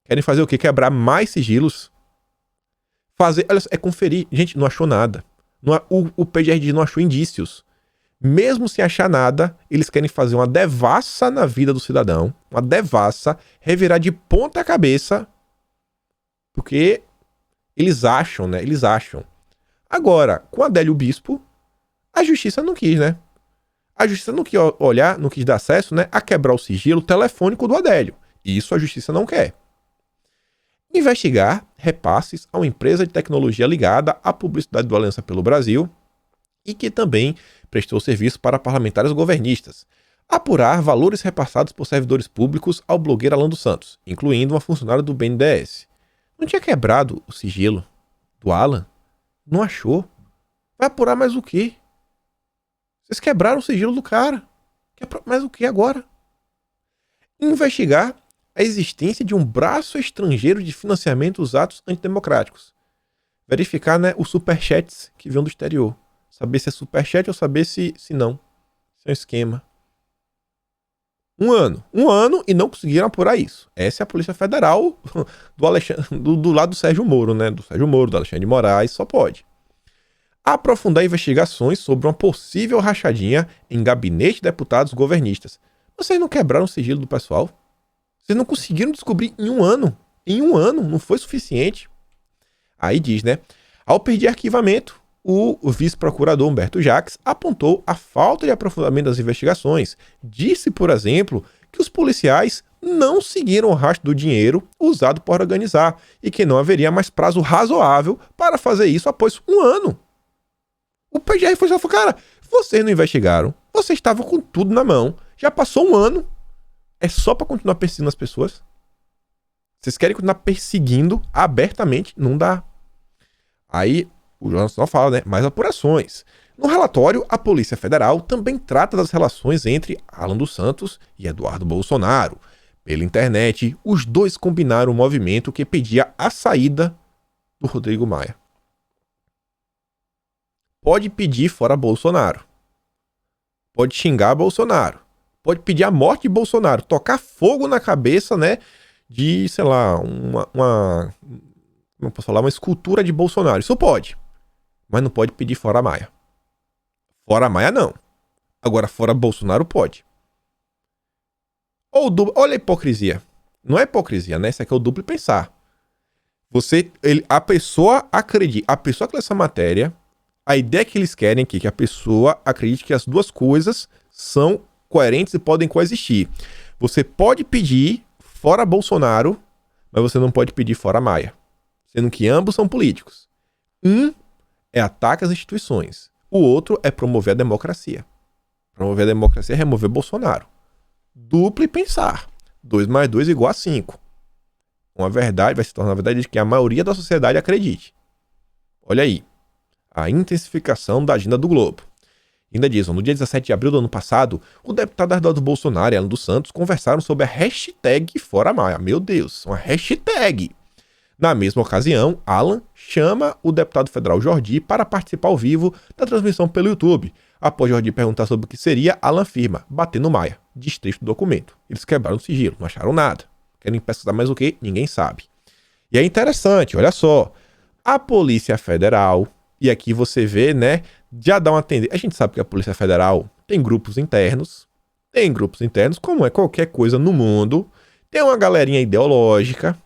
Querem fazer o quê? Quebrar mais sigilos? Olha, é conferir. Gente, não achou nada. O PGR não achou indícios. Mesmo sem achar nada, eles querem fazer uma devassa na vida do cidadão. Uma devassa, revirar de ponta cabeça. Porque eles acham, né? Eles acham. Agora, com Adélio Bispo, a justiça não quis, né? A justiça não quis olhar, não quis dar acesso, né, a quebrar o sigilo telefônico do Adélio. Isso a justiça não quer. Investigar repasses a uma empresa de tecnologia ligada à publicidade do Aliança pelo Brasil e que também prestou serviço para parlamentares governistas. Apurar valores repassados por servidores públicos ao blogueiro Alan dos Santos, incluindo uma funcionária do BNDES. Não tinha quebrado o sigilo do Alan? Não achou? Vai apurar mais o quê? Vocês quebraram o sigilo do cara. Mais o que agora? Investigar a existência de um braço estrangeiro de financiamento dos atos antidemocráticos. Verificar, né, os superchats que vêm do exterior. Saber se é superchat ou saber se não. Isso é um esquema. Um ano e não conseguiram apurar isso. Essa é a Polícia Federal do lado do Sérgio Moro, né? Do Sérgio Moro, do Alexandre de Moraes, só pode. Aprofundar investigações sobre uma possível rachadinha em gabinete de deputados governistas. Vocês não quebraram o sigilo do pessoal? Vocês não conseguiram descobrir em um ano? Em um ano, não foi suficiente. Aí diz, né? Ao pedir arquivamento, o vice-procurador Humberto Jacques apontou a falta de aprofundamento das investigações. Disse, por exemplo, que os policiais não seguiram o rastro do dinheiro usado para organizar e que não haveria mais prazo razoável para fazer isso após um ano. O PGR foi falou, cara, vocês não investigaram, vocês estavam com tudo na mão, já passou um ano, é só para continuar perseguindo as pessoas? Vocês querem continuar perseguindo abertamente? Não dá. Aí o Jornal Nacional fala, né, mais apurações. No relatório, a Polícia Federal também trata das relações entre Alan dos Santos e Eduardo Bolsonaro. Pela internet, os dois combinaram um movimento que pedia a saída do Rodrigo Maia. Pode pedir fora Bolsonaro. Pode xingar Bolsonaro. Pode pedir a morte de Bolsonaro. Tocar fogo na cabeça, né? De, sei lá, como posso falar? Uma escultura de Bolsonaro. Isso pode. Mas não pode pedir fora Maia. Fora Maia, não. Agora, fora Bolsonaro, pode. Olha a hipocrisia. Não é hipocrisia, né? Isso aqui é o duplo pensar. A pessoa acredita. A pessoa que lê essa matéria... A ideia que eles querem aqui é que a pessoa acredite que as duas coisas são coerentes e podem coexistir. Você pode pedir fora Bolsonaro, mas você não pode pedir fora Maia. Sendo que ambos são políticos. Um é ataque às instituições. O outro é promover a democracia. Promover a democracia é remover Bolsonaro. Duplo e pensar. 2 mais 2 igual a 5. Uma verdade vai se tornar a verdade de que a maioria da sociedade acredite. Olha aí. A intensificação da agenda do Globo. Ainda diz, no dia 17 de abril do ano passado, o deputado Eduardo Bolsonaro e Alan dos Santos conversaram sobre a hashtag Fora Maia. Meu Deus, uma hashtag. Na mesma ocasião, Alan chama o deputado federal Jordi para participar ao vivo da transmissão pelo YouTube. Após Jordi perguntar sobre o que seria, Alan afirma, bater no Maia, destre do documento. Eles quebraram o sigilo, não acharam nada. Querem pesquisar mais o que? Ninguém sabe. E é interessante, olha só, a Polícia Federal... E aqui você vê, né, já dá uma tendência. A gente sabe que a Polícia Federal tem grupos internos, como é qualquer coisa no mundo, tem uma galerinha ideológica.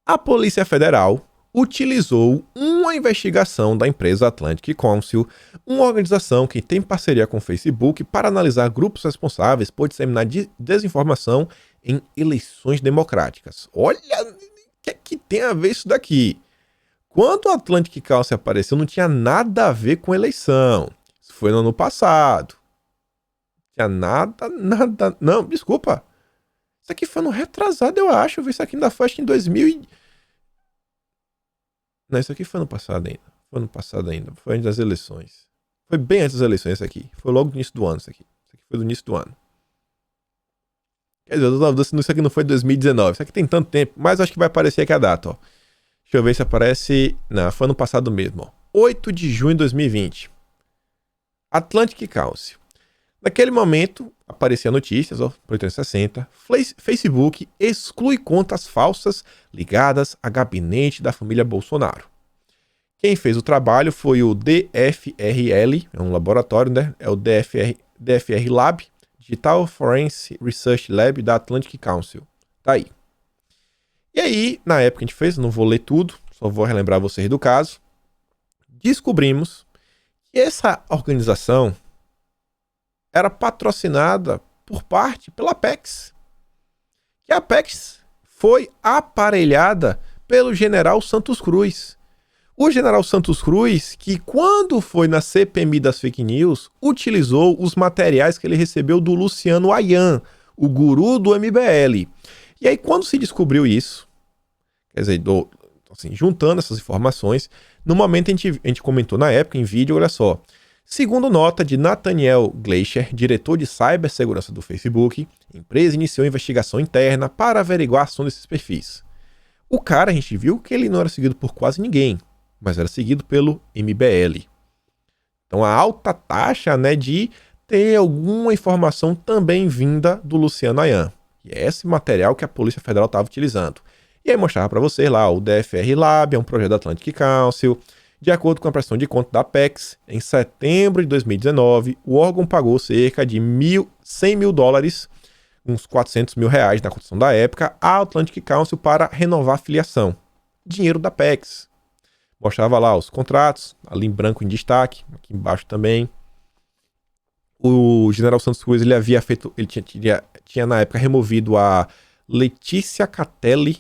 A Polícia Federal utilizou uma investigação da empresa Atlantic Council, uma organização que tem parceria com o Facebook, para analisar grupos responsáveis por disseminar desinformação em eleições democráticas. Olha, o que é que tem a ver isso daqui? Quando o Atlantic Council apareceu, não tinha nada a ver com eleição. Isso foi no ano passado. Não tinha nada. Não, desculpa. Isso aqui foi no retrasado, eu acho. Isso aqui ainda foi, acho que em 2000 Não, isso aqui foi no passado ainda. Foi no passado ainda. Foi antes das eleições. Foi bem antes das eleições isso aqui. Foi logo no início do ano isso aqui. Isso aqui foi do início do ano. Quer dizer, eu tô dúvida se isso aqui não foi 2019. Isso aqui tem tanto tempo, mas acho que vai aparecer aqui a data, ó. Deixa eu ver se aparece... Não, foi no passado mesmo, ó. 8 de junho de 2020. Atlantic Council. Naquele momento, apareciam notícias, ó, por 360. Facebook exclui contas falsas ligadas a gabinete da família Bolsonaro. Quem fez o trabalho foi o DFRL, é um laboratório, né? É o DFR Lab, Digital Forensic Research Lab da Atlantic Council. Tá aí. E aí, na época que a gente fez, não vou ler tudo, só vou relembrar vocês do caso. Descobrimos que essa organização era patrocinada pela Apex. Que a Apex foi aparelhada pelo general Santos Cruz. O general Santos Cruz, que quando foi na CPMI das fake news, utilizou os materiais que ele recebeu do Luciano Ayan, o guru do MBL. E aí, quando se descobriu isso, quer dizer, assim, juntando essas informações, no momento a gente comentou na época em vídeo, olha só. Segundo nota de Nathaniel Gleicher, diretor de cibersegurança do Facebook, a empresa iniciou investigação interna para averiguar a ação desses perfis. O cara, a gente viu que ele não era seguido por quase ninguém, mas era seguido pelo MBL. Então a alta taxa, né, de ter alguma informação também vinda do Luciano Ayan. E é esse material que a Polícia Federal estava utilizando. E aí mostrava para vocês lá, o DFR Lab, é um projeto da Atlantic Council. De acordo com a prestação de conta da Apex, em setembro de 2019, o órgão pagou cerca de $100 mil, uns R$400 mil na cotação da época, à Atlantic Council para renovar a filiação. Dinheiro da Apex. Mostrava lá os contratos, ali em branco em destaque, aqui embaixo também. O general Santos Cruz, ele havia feito, ele tinha na época removido a Letícia Catelli,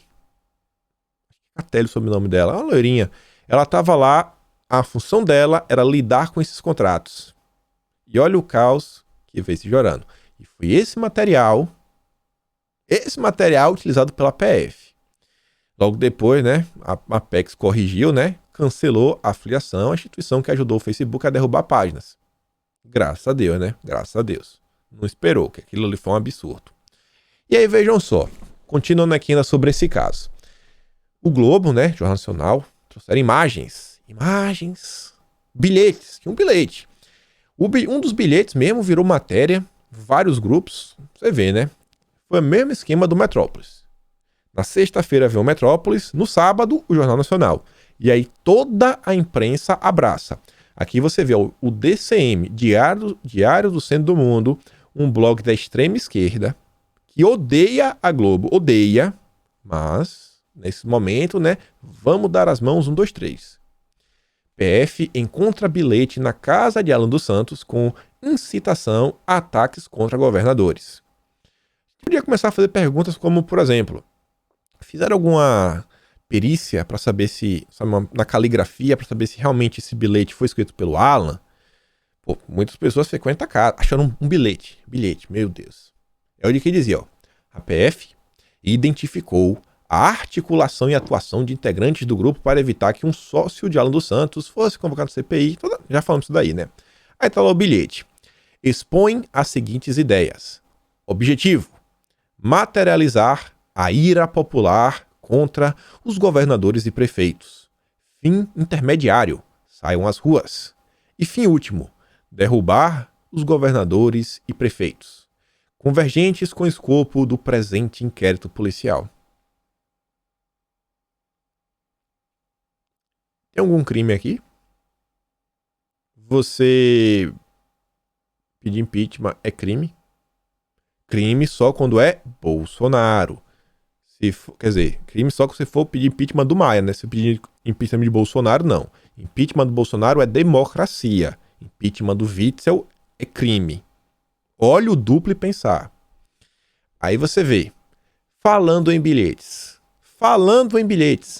o sobrenome dela, uma loirinha. Ela estava lá, a função dela era lidar com esses contratos. E olha o caos que veio se jorando. E foi esse material utilizado pela PF. Logo depois, né, a Apex corrigiu, né, cancelou a filiação, a instituição que ajudou o Facebook a derrubar páginas. Graças a Deus, né? Graças a Deus. Não esperou, que aquilo ali foi um absurdo. E aí, vejam só, continuando aqui ainda sobre esse caso. O Globo, né, Jornal Nacional, trouxeram imagens, bilhetes, um bilhete. Um dos bilhetes mesmo virou matéria, vários grupos, você vê, né? Foi o mesmo esquema do Metrópolis. Na sexta-feira veio o Metrópolis, no sábado o Jornal Nacional. E aí toda a imprensa abraça. Aqui você vê o DCM, Diário do Centro do Mundo, um blog da extrema esquerda, que odeia a Globo, mas nesse momento, né, vamos dar as mãos, 1, 2, 3. PF encontra bilhete na casa de Alan dos Santos com incitação a ataques contra governadores. Podia começar a fazer perguntas como, por exemplo, fizeram alguma perícia para saber se, sabe, na caligrafia, para saber se realmente esse bilhete foi escrito pelo Alan? Pô, muitas pessoas frequentam a casa, acharam um bilhete, meu Deus. É o de que dizia, ó, a PF identificou a articulação e atuação de integrantes do grupo para evitar que um sócio de Alan dos Santos fosse convocado no CPI, já falamos isso daí, né? Aí tá lá o bilhete. Expõe as seguintes ideias. Objetivo: materializar a ira popular contra os governadores e prefeitos. Fim intermediário: saiam às ruas. E fim último: derrubar os governadores e prefeitos, convergentes com o escopo do presente inquérito policial. Tem algum crime aqui? Você pedir impeachment é crime? Crime só quando é Bolsonaro. Quer dizer, crime só se for pedir impeachment do Maia, né? Se pedir impeachment de Bolsonaro, não. Impeachment do Bolsonaro é democracia. Impeachment do Witzel é crime. Olha o duplo e pensar. Aí você vê. Falando em bilhetes.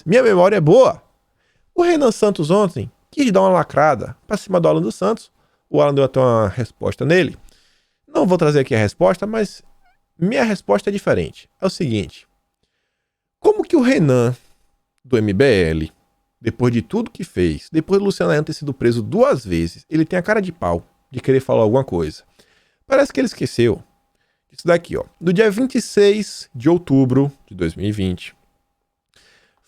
Minha memória é boa. O Renan Santos ontem quis dar uma lacrada pra cima do Alan dos Santos. O Alan deu até uma resposta nele. Não vou trazer aqui a resposta, mas Minha resposta é diferente. É o seguinte: como que o Renan, do MBL, depois de tudo que fez, depois do Luciano Ayan ter sido preso 2 vezes, ele tem a cara de pau de querer falar alguma coisa? Parece que ele esqueceu isso daqui, ó. No dia 26 de outubro de 2020,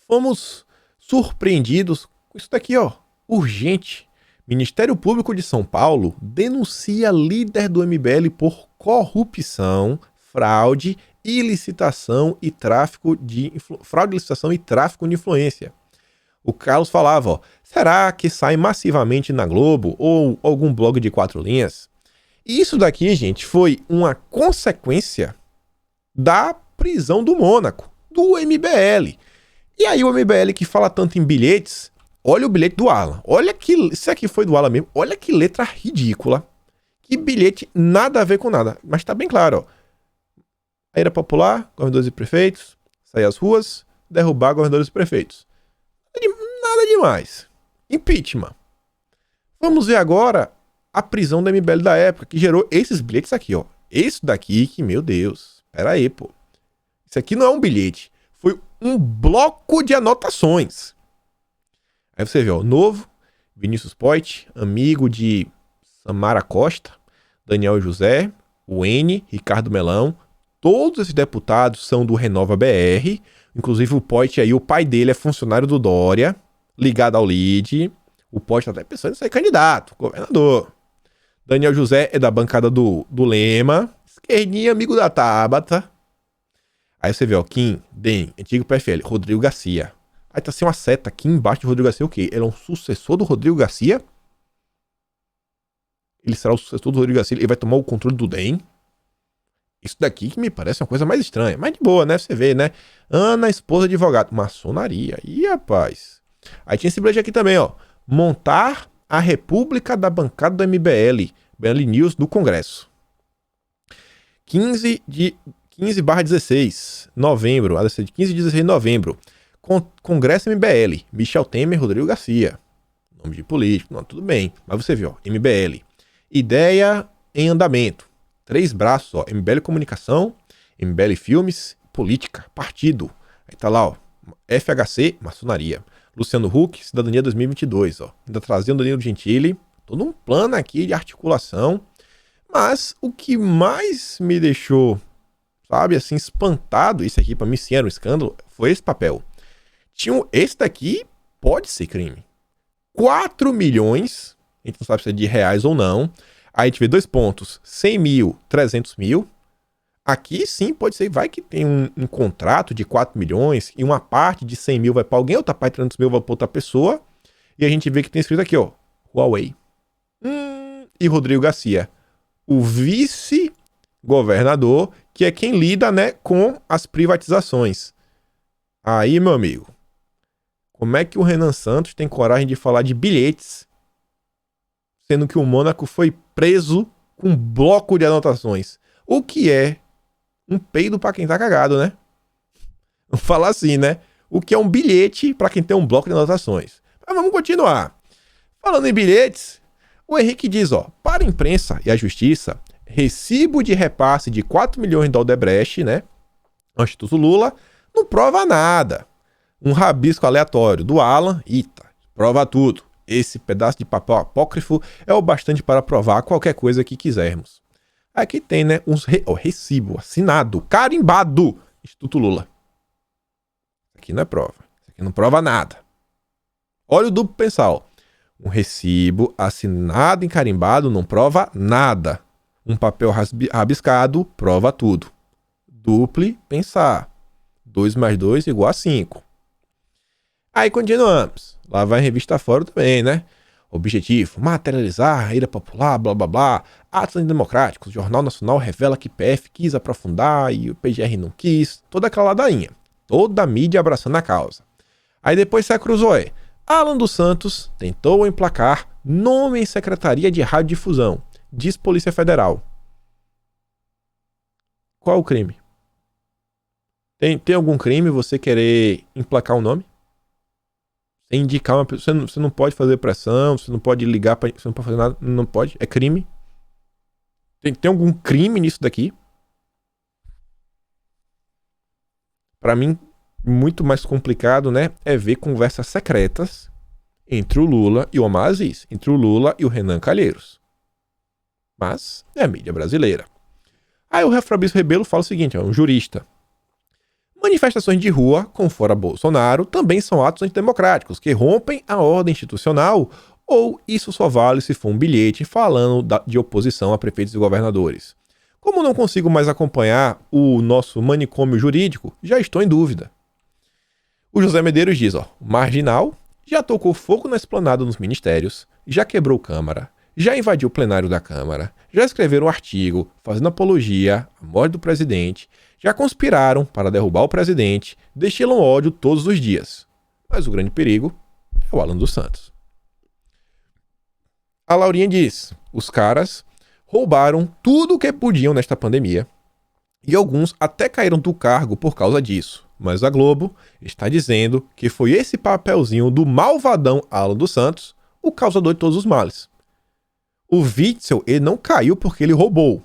fomos surpreendidos com isso daqui, ó. Urgente. Ministério Público de São Paulo denuncia líder do MBL por corrupção, fraude, ilicitação e tráfico de fraude, licitação e tráfico de influência. O Carlos falava, ó, será que sai massivamente na Globo ou algum blog de 4 linhas? E isso daqui, gente, foi uma consequência da prisão do Mônaco, do MBL. E aí o MBL que fala tanto em bilhetes, olha o bilhete do Alan. Olha que, isso aqui foi do Alan mesmo, olha que letra ridícula. Que bilhete nada a ver com nada. Mas tá bem claro, ó. A ira popular, governadores e prefeitos, sair às ruas, derrubar governadores e prefeitos. Nada demais. Impeachment. Vamos ver agora a prisão da MBL da época, que gerou esses bilhetes aqui, ó. Esse daqui, que, meu Deus. Pera aí, pô. Isso aqui não é um bilhete. Foi um bloco de anotações. Aí você vê, ó. Novo, Vinícius Poit, amigo de Samara Costa, Daniel José, o N, Ricardo Melão. Todos esses deputados são do Renova BR. Inclusive o Poit aí, o pai dele é funcionário do Dória, ligado ao LIDE. O Poit tá até pensando em ser candidato, governador. Daniel José é da bancada do Lema. Esquerdinha, amigo da Tabata. Aí você vê, ó, Kim, DEM, antigo PFL, Rodrigo Garcia. Aí tá assim uma seta aqui embaixo de Rodrigo Garcia, o quê? Ele é um sucessor do Rodrigo Garcia? Ele será o sucessor do Rodrigo Garcia, ele vai tomar o controle do DEM? Isso daqui que me parece uma coisa mais estranha. Mas de boa, né? Você vê, né? Ana, esposa de advogado. Maçonaria. Ih, rapaz. Aí tinha esse bilhete aqui também, ó. Montar a República da bancada do MBL. BL News do Congresso. 15/16, novembro. A de 15 e 16 de novembro. Congresso MBL. Michel Temer, Rodrigo Garcia. Nome de político. Não, tudo bem. Mas você vê, ó. MBL. Ideia em andamento. 3 braços, ó. MBL Comunicação, MBL Filmes, Política, Partido. Aí tá lá, ó. FHC, Maçonaria. Luciano Huck, Cidadania 2022, ó. Ainda trazendo Danilo Gentili. Todo um plano aqui de articulação. Mas o que mais me deixou, sabe, assim, espantado, isso aqui pra mim sim era um escândalo, foi esse papel. Esse daqui pode ser crime. 4 milhões, a gente não sabe se é de reais ou não. Aí a gente vê 2 pontos, 100 mil, 300 mil. Aqui sim pode ser, vai que tem um contrato de 4 milhões e uma parte de 100 mil vai para alguém, outra parte de 300 mil vai para outra pessoa. E a gente vê que tem escrito aqui, ó, Huawei. E Rodrigo Garcia, o vice-governador, que é quem lida, né, com as privatizações. Aí, meu amigo, como é que o Renan Santos tem coragem de falar de bilhetes, sendo que o Mônaco foi preso com um bloco de anotações? O que é um peido pra quem tá cagado, né? Vamos falar assim, né? O que é um bilhete pra quem tem um bloco de anotações. Mas vamos continuar. Falando em bilhetes, o Henrique diz, ó, para a imprensa e a justiça, recibo de repasse de 4 milhões da Odebrecht, né? O Instituto Lula, não prova nada. Um rabisco aleatório do Alan, eita, prova tudo. Esse pedaço de papel apócrifo é o bastante para provar qualquer coisa que quisermos. Aqui tem, né, recibo assinado, carimbado, Instituto Lula. Isso aqui não é prova. Isso aqui não prova nada. Olha o duplo pensar, ó. Um recibo assinado e carimbado não prova nada. Um papel rabiscado prova tudo. Duplo pensar. 2 mais 2 igual a 5. Aí continuamos. Lá vai a revista Fórum também, né? Objetivo, materializar a ira popular, blá blá blá. Atos antidemocráticos. O Jornal Nacional revela que PF quis aprofundar e o PGR não quis. Toda aquela ladainha. Toda a mídia abraçando a causa. Aí depois sai a Cruzoé. Alan dos Santos tentou emplacar nome em Secretaria de Radiodifusão. Diz Polícia Federal. Qual o crime? Tem algum crime você querer emplacar um nome? Indicar uma pessoa, você não pode fazer pressão, você não pode ligar, você não pode fazer nada, não pode, é crime. Tem algum crime nisso daqui? Para mim, muito mais complicado, né, é ver conversas secretas entre o Lula e o Omar Aziz, entre o Lula e o Renan Calheiros. Mas é a mídia brasileira. Aí o Fabrício Rebelo fala o seguinte, é um jurista. Manifestações de rua com fora Bolsonaro também são atos antidemocráticos que rompem a ordem institucional, ou isso só vale se for um bilhete falando de oposição a prefeitos e governadores. Como não consigo mais acompanhar o nosso manicômio jurídico, já estou em dúvida. O José Medeiros diz, o marginal já tocou fogo na esplanada nos ministérios, já quebrou Câmara, já invadiu o plenário da Câmara, já escreveram um artigo fazendo apologia à morte do presidente, já conspiraram para derrubar o presidente, destilam ódio todos os dias. Mas o grande perigo é o Alan dos Santos. A Laurinha diz, os caras roubaram tudo o que podiam nesta pandemia e alguns até caíram do cargo por causa disso. Mas a Globo está dizendo que foi esse papelzinho do malvadão Alan dos Santos o causador de todos os males. O Witzel, ele não caiu porque ele roubou,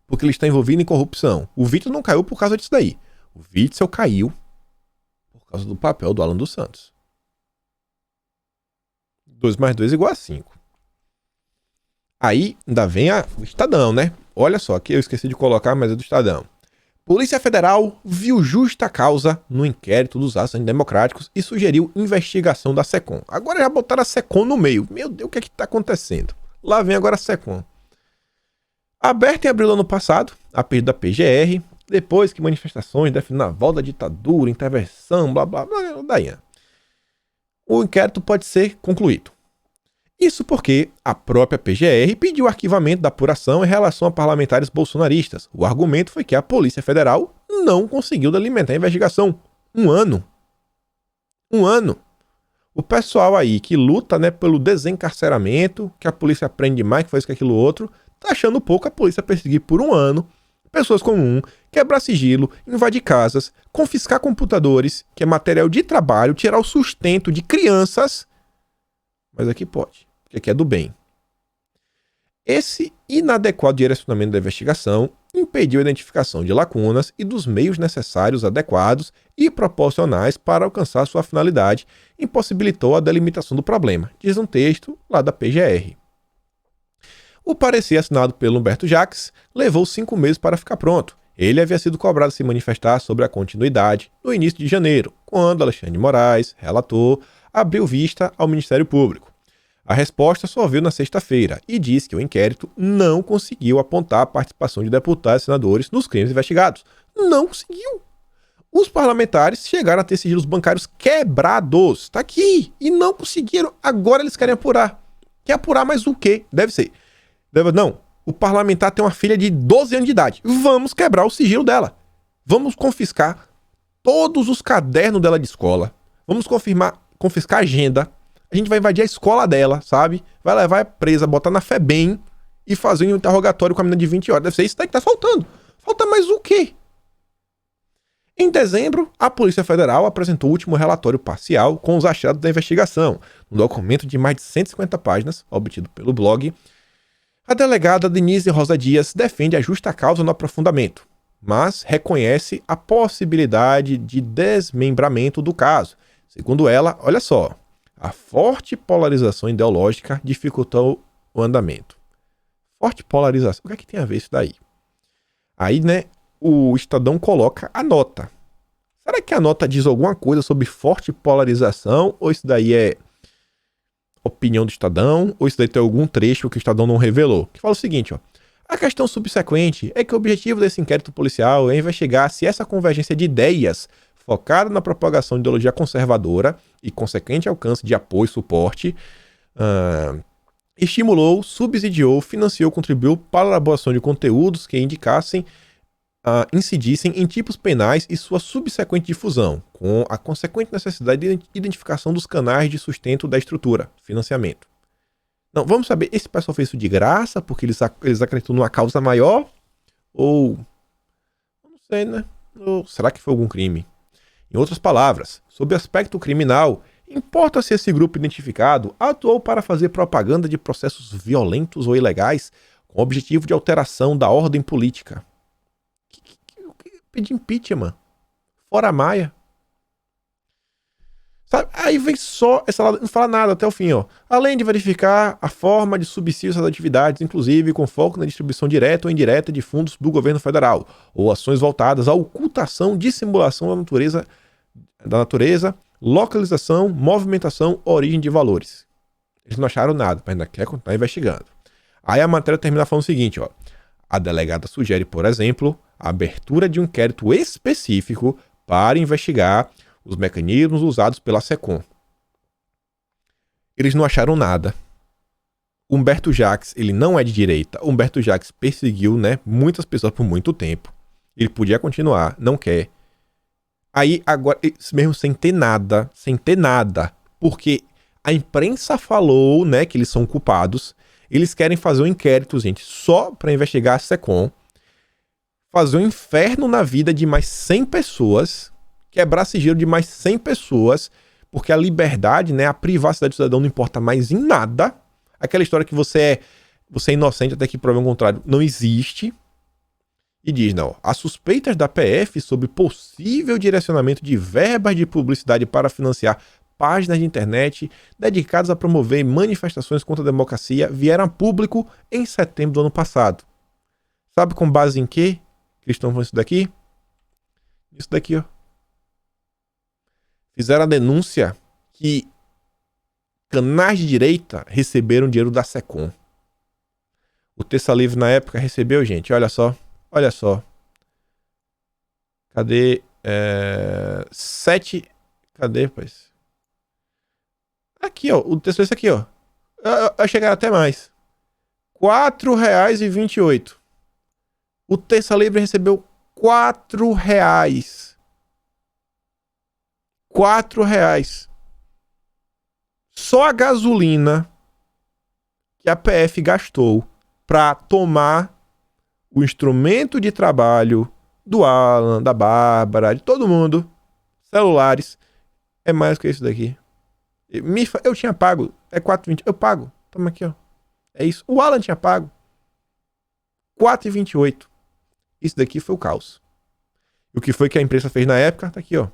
porque ele está envolvido em corrupção. O Witzel não caiu por causa disso daí. O Witzel caiu por causa do papel do Alan dos Santos. 2 mais 2 igual a 5. Aí ainda vem o Estadão, né? Olha só, aqui eu esqueci de colocar, mas é do Estadão. Polícia Federal viu justa causa no inquérito dos atos antidemocráticos e sugeriu investigação da SECOM. Agora já botaram a SECOM no meio. Meu Deus, o que é que está acontecendo? Lá vem agora a SECOM. Aberta em abril do ano passado, a pedido da PGR, depois que manifestações defendendo a volta da ditadura, intervenção, blá blá blá, daí. O inquérito pode ser concluído. Isso porque a própria PGR pediu o arquivamento da apuração em relação a parlamentares bolsonaristas. O argumento foi que a Polícia Federal não conseguiu delimitar a investigação. Um ano. O pessoal aí que luta, né, pelo desencarceramento, que a polícia prende mais, que faz isso, que aquilo outro, tá achando pouco a polícia perseguir por um ano pessoas comuns, quebrar sigilo, invadir casas, confiscar computadores, que é material de trabalho, tirar o sustento de crianças. Mas aqui pode, porque aqui é do bem. Esse inadequado direcionamento da investigação impediu a identificação de lacunas e dos meios necessários adequados e proporcionais para alcançar sua finalidade, impossibilitou a delimitação do problema, diz um texto lá da PGR. O parecer assinado pelo Humberto Jacques levou 5 meses para ficar pronto. Ele havia sido cobrado a se manifestar sobre a continuidade no início de janeiro, quando Alexandre de Moraes, relator, abriu vista ao Ministério Público. A resposta só veio na sexta-feira e diz que o inquérito não conseguiu apontar a participação de deputados e senadores nos crimes investigados. Não conseguiu. Os parlamentares chegaram a ter sigilos bancários quebrados. Está aqui. E não conseguiram. Agora eles querem apurar. Quer apurar mais o quê? Deve ser. Não. O parlamentar tem uma filha de 12 anos de idade. Vamos quebrar o sigilo dela. Vamos confiscar todos os cadernos dela de escola. Vamos confiscar a agenda. A gente vai invadir a escola dela, sabe? Vai levar presa, botar na FEBEM e fazer um interrogatório com a menina de 20 horas. Deve ser isso daí que tá faltando. Falta mais o quê? Em dezembro, a Polícia Federal apresentou o último relatório parcial com os achados da investigação. Um documento de mais de 150 páginas, obtido pelo blog. A delegada Denise Rosa Dias defende a justa causa no aprofundamento, mas reconhece a possibilidade de desmembramento do caso. Segundo ela, olha só, a forte polarização ideológica dificultou o andamento. Forte polarização, o que é que tem a ver isso daí? Aí, né, o Estadão coloca a nota. Será que a nota diz alguma coisa sobre forte polarização, ou isso daí é opinião do Estadão, ou isso daí tem algum trecho que o Estadão não revelou? Que fala o seguinte, ó. A questão subsequente é que o objetivo desse inquérito policial é investigar se essa convergência de ideias focada na propagação de ideologia conservadora e consequente alcance de apoio e suporte estimulou, subsidiou, financiou, contribuiu para a elaboração de conteúdos que indicassem incidissem em tipos penais e sua subsequente difusão, com a consequente necessidade de identificação dos canais de sustento da estrutura, financiamento. Não, vamos saber, esse pessoal fez isso de graça porque eles acreditam numa causa maior? Ou, não sei, né? Ou será que foi algum crime? Em outras palavras, sob aspecto criminal, importa se esse grupo identificado atuou para fazer propaganda de processos violentos ou ilegais com o objetivo de alteração da ordem política. Pedir impeachment. Fora Maia. Sabe? Aí vem só essa lado, não fala nada até o fim, ó. Além de verificar a forma de subsídio dessas atividades, inclusive com foco na distribuição direta ou indireta de fundos do governo federal, ou ações voltadas à ocultação, dissimulação da natureza, localização, movimentação, origem de valores. Eles não acharam nada, mas ainda quer continuar investigando. Aí a matéria termina falando o seguinte, ó. A delegada sugere, por exemplo, a abertura de um inquérito específico para investigar os mecanismos usados pela SECOM. Eles não acharam nada. Humberto Jacques, ele não é de direita. Humberto Jacques perseguiu, né, muitas pessoas por muito tempo. Ele podia continuar, não quer. Aí, agora, mesmo sem ter nada, porque a imprensa falou, né, que eles são culpados, eles querem fazer um inquérito, gente, só para investigar a SECOM, fazer um inferno na vida de mais 100 pessoas, quebrar sigilo de mais 100 pessoas, porque a liberdade, né, a privacidade do cidadão não importa mais em nada. Aquela história que você é inocente até que prove o contrário, não existe. E diz, não, as suspeitas da PF sobre possível direcionamento de verbas de publicidade para financiar páginas de internet dedicadas a promover manifestações contra a democracia vieram a público em setembro do ano passado. Sabe com base em quê que eles estão falando isso daqui? Isso daqui, ó. Fizeram a denúncia que canais de direita receberam dinheiro da SECOM. O Terça Livre na época recebeu, gente, olha só. Cadê? 7. Cadê, pois? Aqui, ó. O Terça Livre aqui, ó. Eu chegar até mais. R$4,28. O Terça Livre recebeu R$4. R$4. Só a gasolina que a PF gastou para tomar o instrumento de trabalho do Alan, da Bárbara, de todo mundo, celulares, é mais que isso daqui. Eu tinha pago, é R$4,20, eu pago, toma aqui, ó. É isso. O Alan tinha pago R$4,28. Isso daqui foi o caos. E o que foi que a imprensa fez na época? Tá aqui, ó.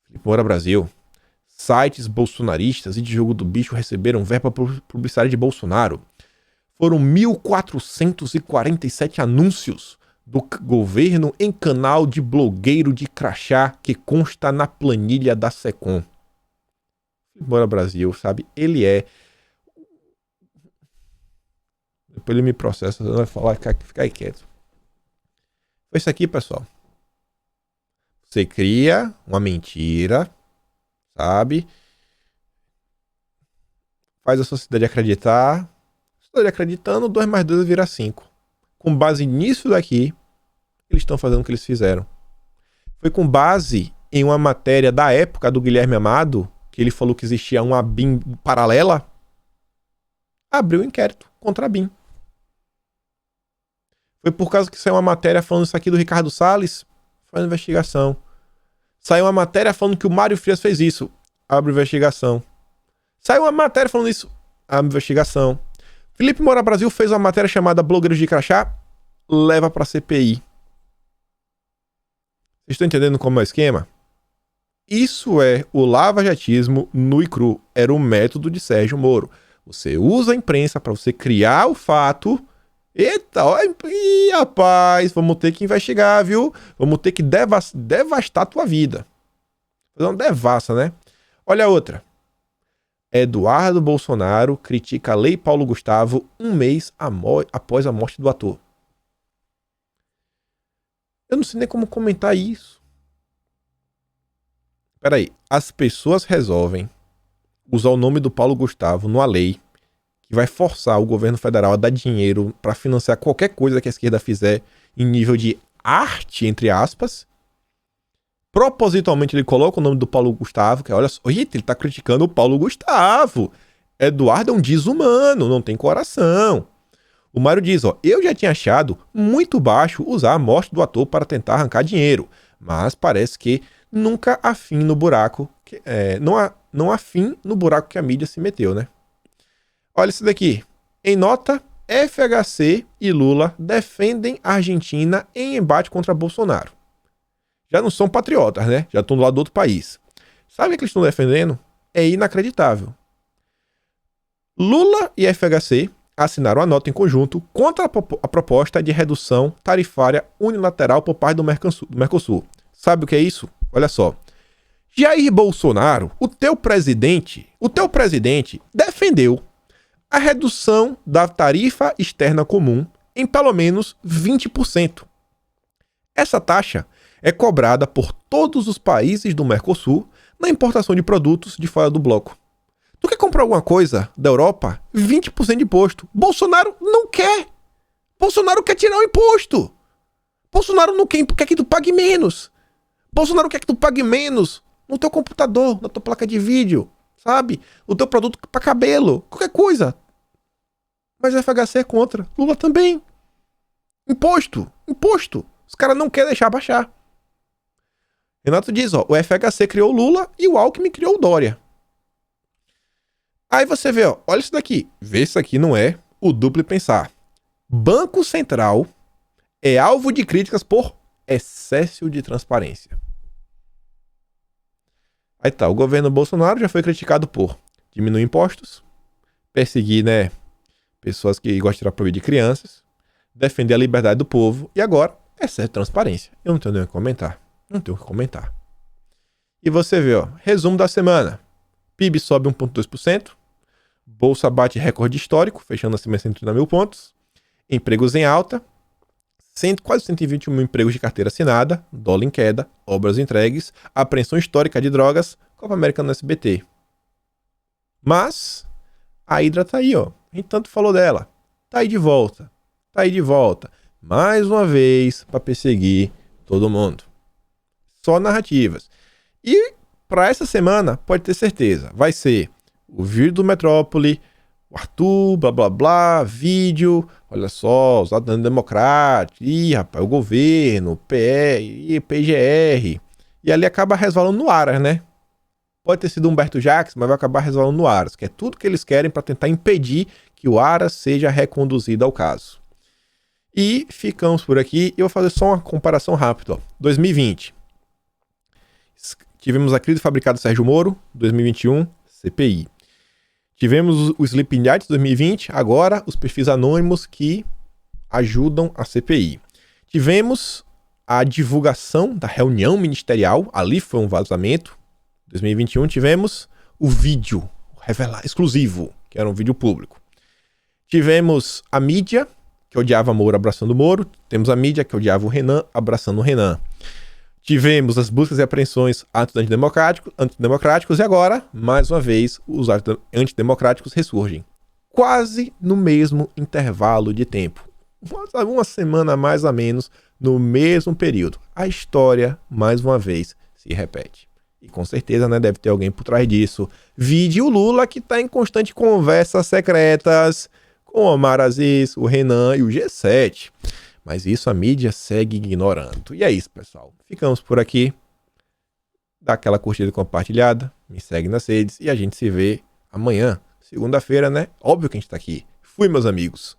Felipe Moura Brasil. Sites bolsonaristas e de jogo do bicho receberam verba publicitária de Bolsonaro. Foram 1.447 anúncios do governo em canal de blogueiro de crachá que consta na planilha da SECOM. Felipe Moura Brasil, sabe? Ele é... Depois ele me processa, vai falar, fica aí quieto. Foi isso aqui, pessoal. Você cria uma mentira, sabe? Faz a sociedade acreditar. A sociedade acreditando, 2 mais 2 vira 5. Com base nisso daqui, eles estão fazendo o que eles fizeram. Foi com base em uma matéria da época do Guilherme Amado, que ele falou que existia uma BIM paralela, abriu um inquérito contra a BIM. Foi por causa que saiu uma matéria falando isso aqui do Ricardo Salles, faz investigação. Saiu uma matéria falando que o Mário Frias fez isso, abre investigação. Saiu uma matéria falando isso, abre investigação. Felipe Moura Brasil fez uma matéria chamada Blogueiros de Crachá, leva pra CPI. Vocês estão entendendo como é o esquema? Isso é o lavajatismo nu e cru. Era o método de Sérgio Moro. Você usa a imprensa para você criar o fato. Eita, ih, rapaz, vamos ter que investigar, viu? Vamos ter que devastar a tua vida. Fazer uma devassa, né? Olha a outra. Eduardo Bolsonaro critica a Lei Paulo Gustavo um mês após a morte do ator. Eu não sei nem como comentar isso. Peraí, as pessoas resolvem usar o nome do Paulo Gustavo numa lei que vai forçar o governo federal a dar dinheiro para financiar qualquer coisa que a esquerda fizer em nível de arte, entre aspas. Propositalmente ele coloca o nome do Paulo Gustavo, que olha só, ele tá criticando o Paulo Gustavo. Eduardo é um desumano, não tem coração. O Mário diz, ó, eu já tinha achado muito baixo usar a morte do ator para tentar arrancar dinheiro, mas parece que nunca há fim no buraco, não há fim no buraco que a mídia se meteu, né? Olha isso daqui. Em nota, FHC e Lula defendem a Argentina em embate contra Bolsonaro. já não são patriotas, né? Já estão do lado do outro país. Sabe o que eles estão defendendo? É inacreditável. Lula e FHC assinaram a nota em conjunto contra a proposta de redução tarifária unilateral por parte do Mercosul. Sabe o que é isso? Olha só. Jair Bolsonaro, o teu presidente, defendeu a redução da tarifa externa comum em pelo menos 20%. Essa taxa é cobrada por todos os países do Mercosul na importação de produtos de fora do bloco. Tu quer comprar alguma coisa da Europa? 20% de imposto. Bolsonaro não quer. Bolsonaro quer tirar o imposto. Bolsonaro não quer que tu pague menos. Bolsonaro quer que tu pague menos no teu computador, na tua placa de vídeo, sabe? O teu produto para cabelo, qualquer coisa. Mas a FHC é contra. Lula também. Imposto. Os caras não querem deixar baixar. Renato diz, ó, o FHC criou o Lula e o Alckmin criou o Dória. Aí você vê, ó, olha isso daqui. Vê isso aqui não é o duplo pensar. Banco Central é alvo de críticas por excesso de transparência. Aí tá, o governo Bolsonaro já foi criticado por diminuir impostos, perseguir, né, pessoas que gostam de tirar proveito de crianças, defender a liberdade do povo e agora excesso de transparência. Eu não tenho nem o que comentar. E você vê, ó, resumo da semana. PIB sobe 1,2%, Bolsa bate recorde histórico, fechando acima de 130 mil pontos, empregos em alta, quase 121 mil empregos de carteira assinada, dólar em queda, obras entregues, apreensão histórica de drogas, Copa América no SBT. Mas a Hydra tá aí, ó. A gente tanto falou dela. Tá aí de volta. Mais uma vez para perseguir todo mundo. Só narrativas. E para essa semana, pode ter certeza, vai ser o vídeo do Metrópole, o Arthur, blá blá blá, vídeo, olha só, os dados democráticos, rapaz, o governo, o PE, PGR, e ali acaba resvalando no Aras, né? Pode ter sido Humberto Jacques, mas vai acabar resvalando no Aras, que é tudo que eles querem para tentar impedir que o Aras seja reconduzido ao caso. E ficamos por aqui, eu vou fazer só uma comparação rápida, ó. 2020. Tivemos a crise fabricada do Sérgio Moro, 2021, CPI. Tivemos o Sleeping Giants 2020, agora os perfis anônimos que ajudam a CPI. Tivemos a divulgação da reunião ministerial, ali foi um vazamento. 2021 tivemos o vídeo exclusivo, que era um vídeo público. Tivemos a mídia, que odiava Moro abraçando Moro. Temos a mídia, que odiava o Renan abraçando o Renan. Tivemos as buscas e apreensões antidemocráticos e agora, mais uma vez, os antidemocráticos ressurgem. Quase no mesmo intervalo de tempo. Uma semana mais ou menos no mesmo período. A história, mais uma vez, se repete. E com certeza, né, deve ter alguém por trás disso. Vide o Lula, que está em constante conversas secretas com o Omar Aziz, o Renan e o G7. Mas isso a mídia segue ignorando. E é isso, pessoal. Ficamos por aqui. Dá aquela curtida compartilhada. Me segue nas redes. E a gente se vê amanhã. Segunda-feira, né? Óbvio que a gente tá aqui. Fui, meus amigos.